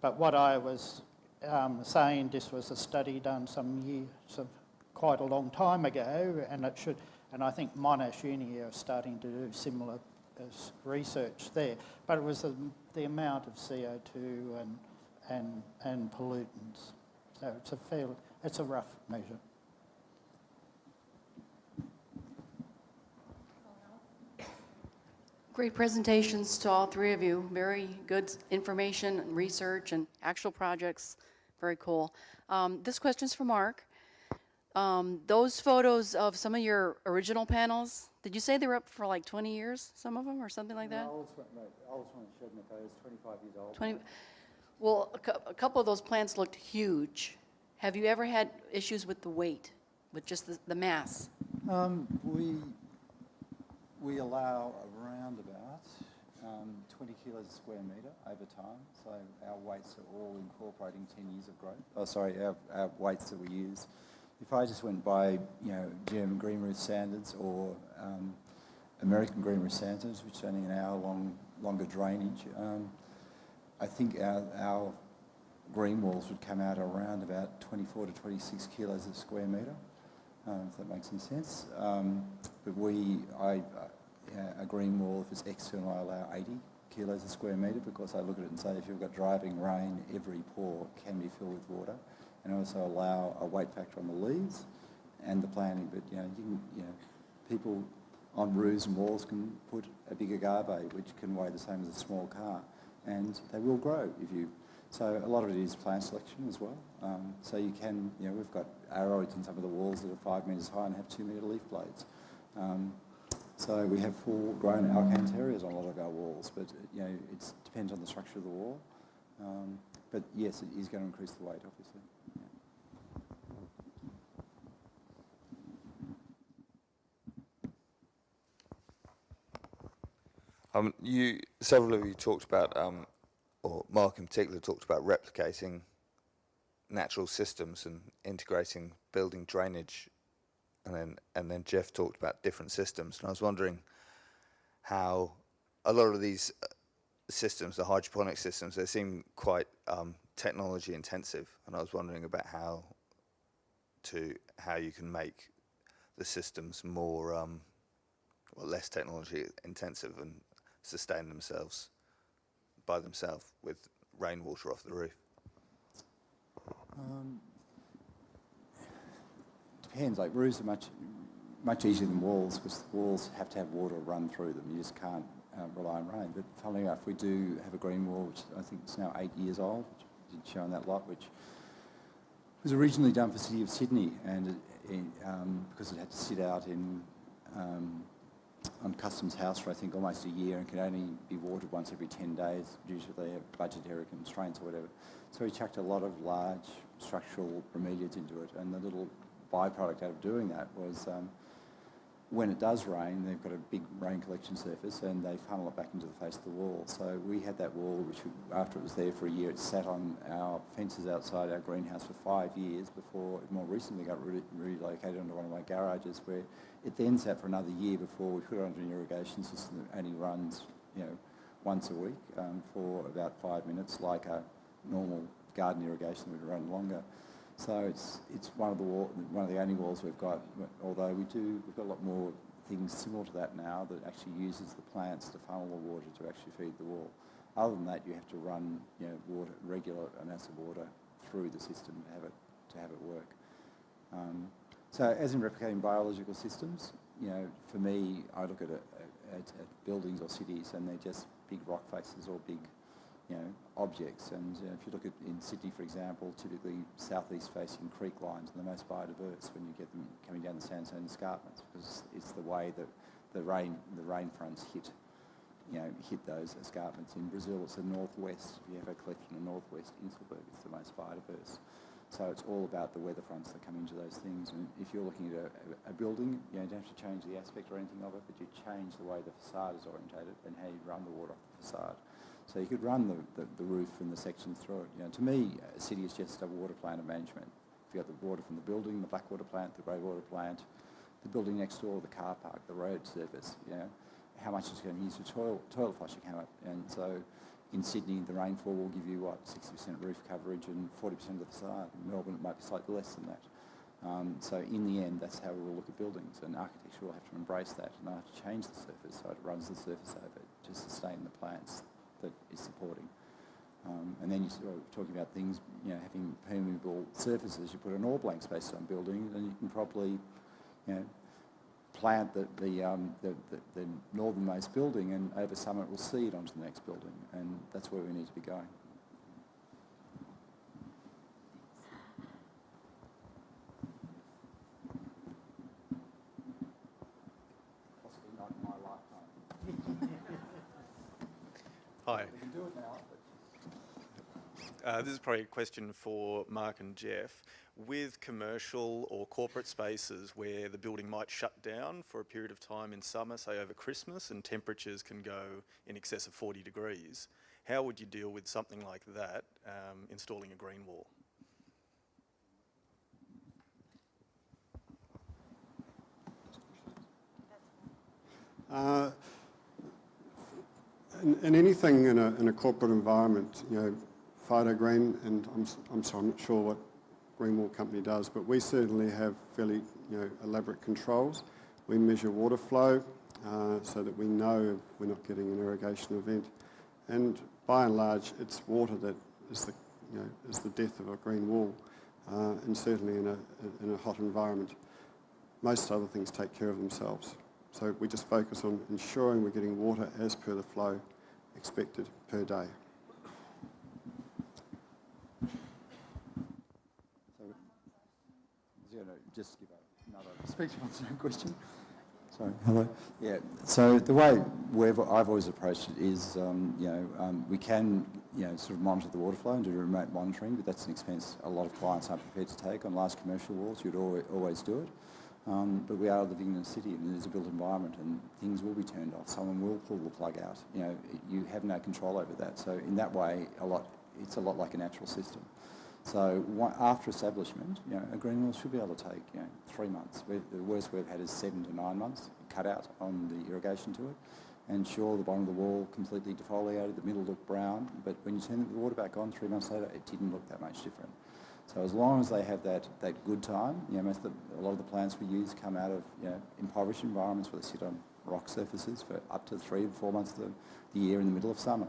But what I was saying, this was a study done some years, quite a long time ago, and I think Monash Uni are starting to do similar research there. But it was the amount of CO2 and pollutants. So it's a rough measure. Great presentations to all three of you. Very good information and research and actual projects. Very cool. This question's for Mark. Those photos of some of your original panels, did you say they were up for like 20 years, some of them, or something like that? The oldest one showed me those 25 years old. Well, a couple of those plants looked huge. Have you ever had issues with the weight, with just the mass? We allow around about 20 kilos a square metre over time, so our weights are all incorporating 10 years of growth. Oh, sorry, our weights that we use. If I just went by, German green roof standards or American green roof standards, which are only an hour longer drainage, I think our green walls would come out around about 24 to 26 kilos a square metre. If that makes any sense. But a green wall, if it's external, I allow 80 kilos a square metre, because I look at it and say, if you've got driving rain, every pore can be filled with water. And I also allow a weight factor on the leaves and the planting. But people on roofs and walls can put a bigger agave, which can weigh the same as a small car, and they will grow if you. So a lot of it is plant selection as well. So you can, we've got arrowheads in some of the walls that are 5 metres high and have 2 metre leaf blades. So we have full-grown alcantarias on a lot of our walls, but it depends on the structure of the wall. But yes, it is going to increase the weight, obviously. Several of you talked about, or Mark in particular talked about replicating natural systems and integrating building drainage, and then Geoff talked about different systems. And I was wondering how a lot of these systems, the hydroponic systems, they seem quite technology intensive, and I was wondering about how you can make the systems more less technology intensive and sustain themselves by themselves with rainwater off the roof. Depends. Like roofs are much easier than walls because the walls have to have water run through them. You just can't rely on rain. But funnily enough, we do have a green wall, which I think is now 8 years old, which did show on that lot, which was originally done for the City of Sydney, and because it had to sit out on Customs House for I think almost a year and could only be watered once every 10 days due to their budgetary constraints or whatever. So we chucked a lot of large structural remediates into it, and the little byproduct out of doing that was when it does rain, they've got a big rain collection surface and they funnel it back into the face of the wall. So we had that wall, which after it was there for a year, it sat on our fences outside our greenhouse for 5 years before it more recently got relocated onto one of my garages, where it then sat for another year before we put it onto an irrigation system that only runs, once a week for about 5 minutes, like a normal garden irrigation would run longer. So it's one of the only walls we've got. Although we've got a lot more things similar to that now that actually uses the plants to funnel the water to actually feed the wall. Other than that, you have to run regular amounts of water through the system to have it work. So as in replicating biological systems, for me, I look at buildings or cities and they're just big rock faces or big objects. And if you look at in Sydney, for example, typically southeast facing creek lines are the most biodiverse when you get them coming down the sandstone escarpments, because it's the way that the rain fronts hit those escarpments. In Brazil, it's the northwest. If you have a cliff in the northwest Inselberg, it's the most biodiverse. So it's all about the weather fronts that come into those things. And if you're looking at a building, you don't have to change the aspect or anything of it, but you change the way the facade is orientated and how you run the water off the facade. So you could run the roof and the sections through it. To me, a city is just a water plan of management. If you got the water from the building, the black water plant, the grey water plant, the building next door, the car park, the road surface, how much is going to use for toilet flushing, how much. And so in Sydney, the rainfall will give you, 60% roof coverage and 40% of the facade. In Melbourne, it might be slightly less than that. So in the end, that's how we'll look at buildings, and architecture will have to embrace that and have to change the surface so it runs the surface over to sustain the plants that is supporting. And then you're talking about things, having permeable surfaces. You put an all blank space on building, then you can probably, plant the northernmost building, and over summer it will seed onto the next building, and that's where we need to be going. Possibly not in my lifetime. Hi. We can do it now. This is probably a question for Mark and Geoff. With commercial or corporate spaces where the building might shut down for a period of time in summer, say over Christmas, and temperatures can go in excess of 40 degrees, how would you deal with something like that, installing a green wall? In anything in a corporate environment, Fido Green, and I'm not sure what Green Wall Company does, but we certainly have fairly elaborate controls. We measure water flow so that we know if we're not getting an irrigation event, and by and large, it's water that is the death of a green wall, and certainly in a hot environment. Most other things take care of themselves. So we just focus on ensuring we're getting water as per the flow expected per day. Just give another perspective on the same question. Sorry, hello. Yeah, so the way I've always approached it is, we can, sort of monitor the water flow and do remote monitoring, but that's an expense a lot of clients aren't prepared to take. On large commercial walls, you'd always do it. But we are living in a city and there's a built environment and things will be turned off. Someone will pull the plug out. You know, you have no control over that. So in that way, it's a lot like a natural system. So after establishment, you know, a green wall should be able to take, you know, 3 months. The worst we've had is 7 to 9 months cut out on the irrigation to it. And sure, the bottom of the wall completely defoliated, the middle looked brown, but when you turn the water back on 3 months later, it didn't look that much different. So as long as they have that good time, you know, a lot of the plants we use come out of, you know, impoverished environments where they sit on rock surfaces for up to 3 or 4 months of the year in the middle of summer.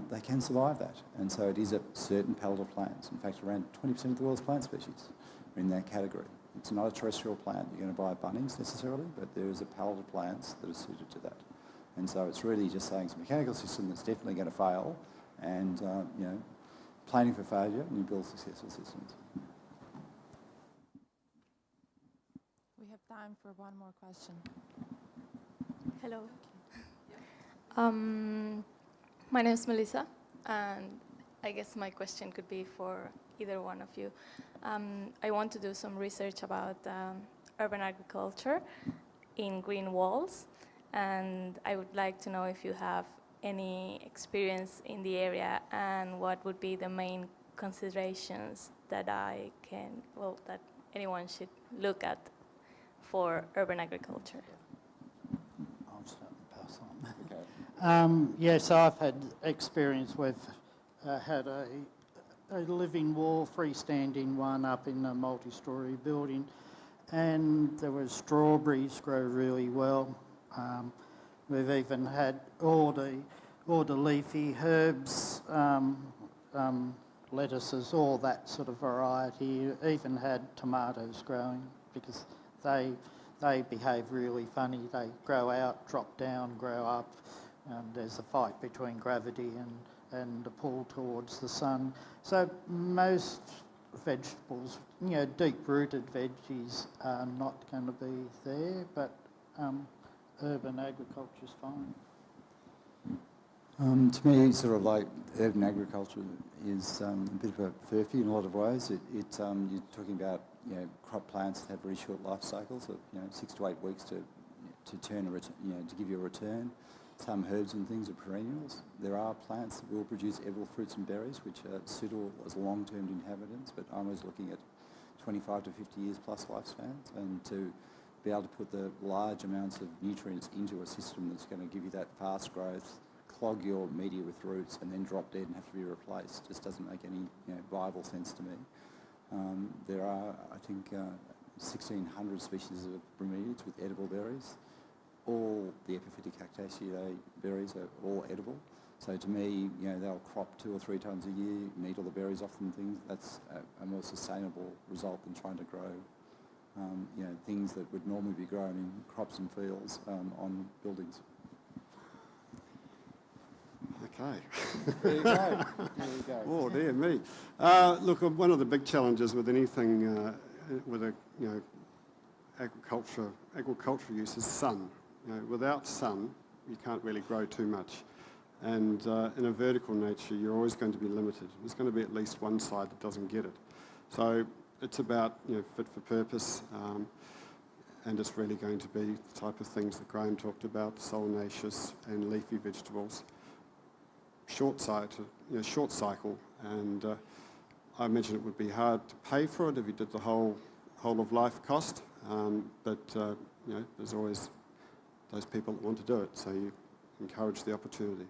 They can survive that. And so it is a certain palette of plants. In fact, around 20% of the world's plant species are in that category. It's not a terrestrial plant you're going to buy at Bunnings necessarily, but there is a palette of plants that are suited to that. And so it's really just saying it's a mechanical system that's definitely going to fail and, you know, planning for failure and you build successful systems. We have time for one more question. Hello. My name is Melissa, and I guess my question could be for either one of you. I want to do some research about urban agriculture in green walls, and I would like to know if you have any experience in the area and what would be the main considerations that that anyone should look at for urban agriculture. I'll start and pass on. Okay. Yes, I've had experience with, had a living wall, freestanding one up in a multi-storey building, and there was strawberries grow really well. We've even had all the leafy herbs, lettuces, all that sort of variety. Even had tomatoes growing because they behave really funny. They grow out, drop down, grow up. There's a fight between gravity and the pull towards the sun. So most vegetables, you know, deep-rooted veggies are not going to be there, but urban agriculture's fine. To me, sort of like urban agriculture is a bit of a furphy in a lot of ways. You're talking about, you know, crop plants that have very short life cycles of, you know, 6 to 8 weeks to give you a return. Some herbs and things are perennials. There are plants that will produce edible fruits and berries, which are suitable as long-term inhabitants, but I'm always looking at 25 to 50 years plus lifespans, and to be able to put the large amounts of nutrients into a system that's going to give you that fast growth, clog your media with roots, and then drop dead and have to be replaced just doesn't make any, you know, viable sense to me. There are, I think, 1,600 species of bromeliads with edible berries. All the epiphytic cactaceae berries are all edible. So to me, you know, they'll crop 2 or 3 times a year, eat all the berries off them. Things that's a more sustainable result than trying to grow, you know, things that would normally be grown in crops and fields on buildings. Okay. There you go. There you go. Oh dear me. Look, one of the big challenges with anything with a, you know, agricultural use is sun. You know, without sun, you can't really grow too much. And in a vertical nature, you're always going to be limited. There's going to be at least one side that doesn't get it. So it's about, you know, fit for purpose, and it's really going to be the type of things that Graeme talked about, solanaceous and leafy vegetables. Short cycle, and I imagine it would be hard to pay for it if you did the whole of life cost, but you know, there's always those people that want to do it, so you encourage the opportunity.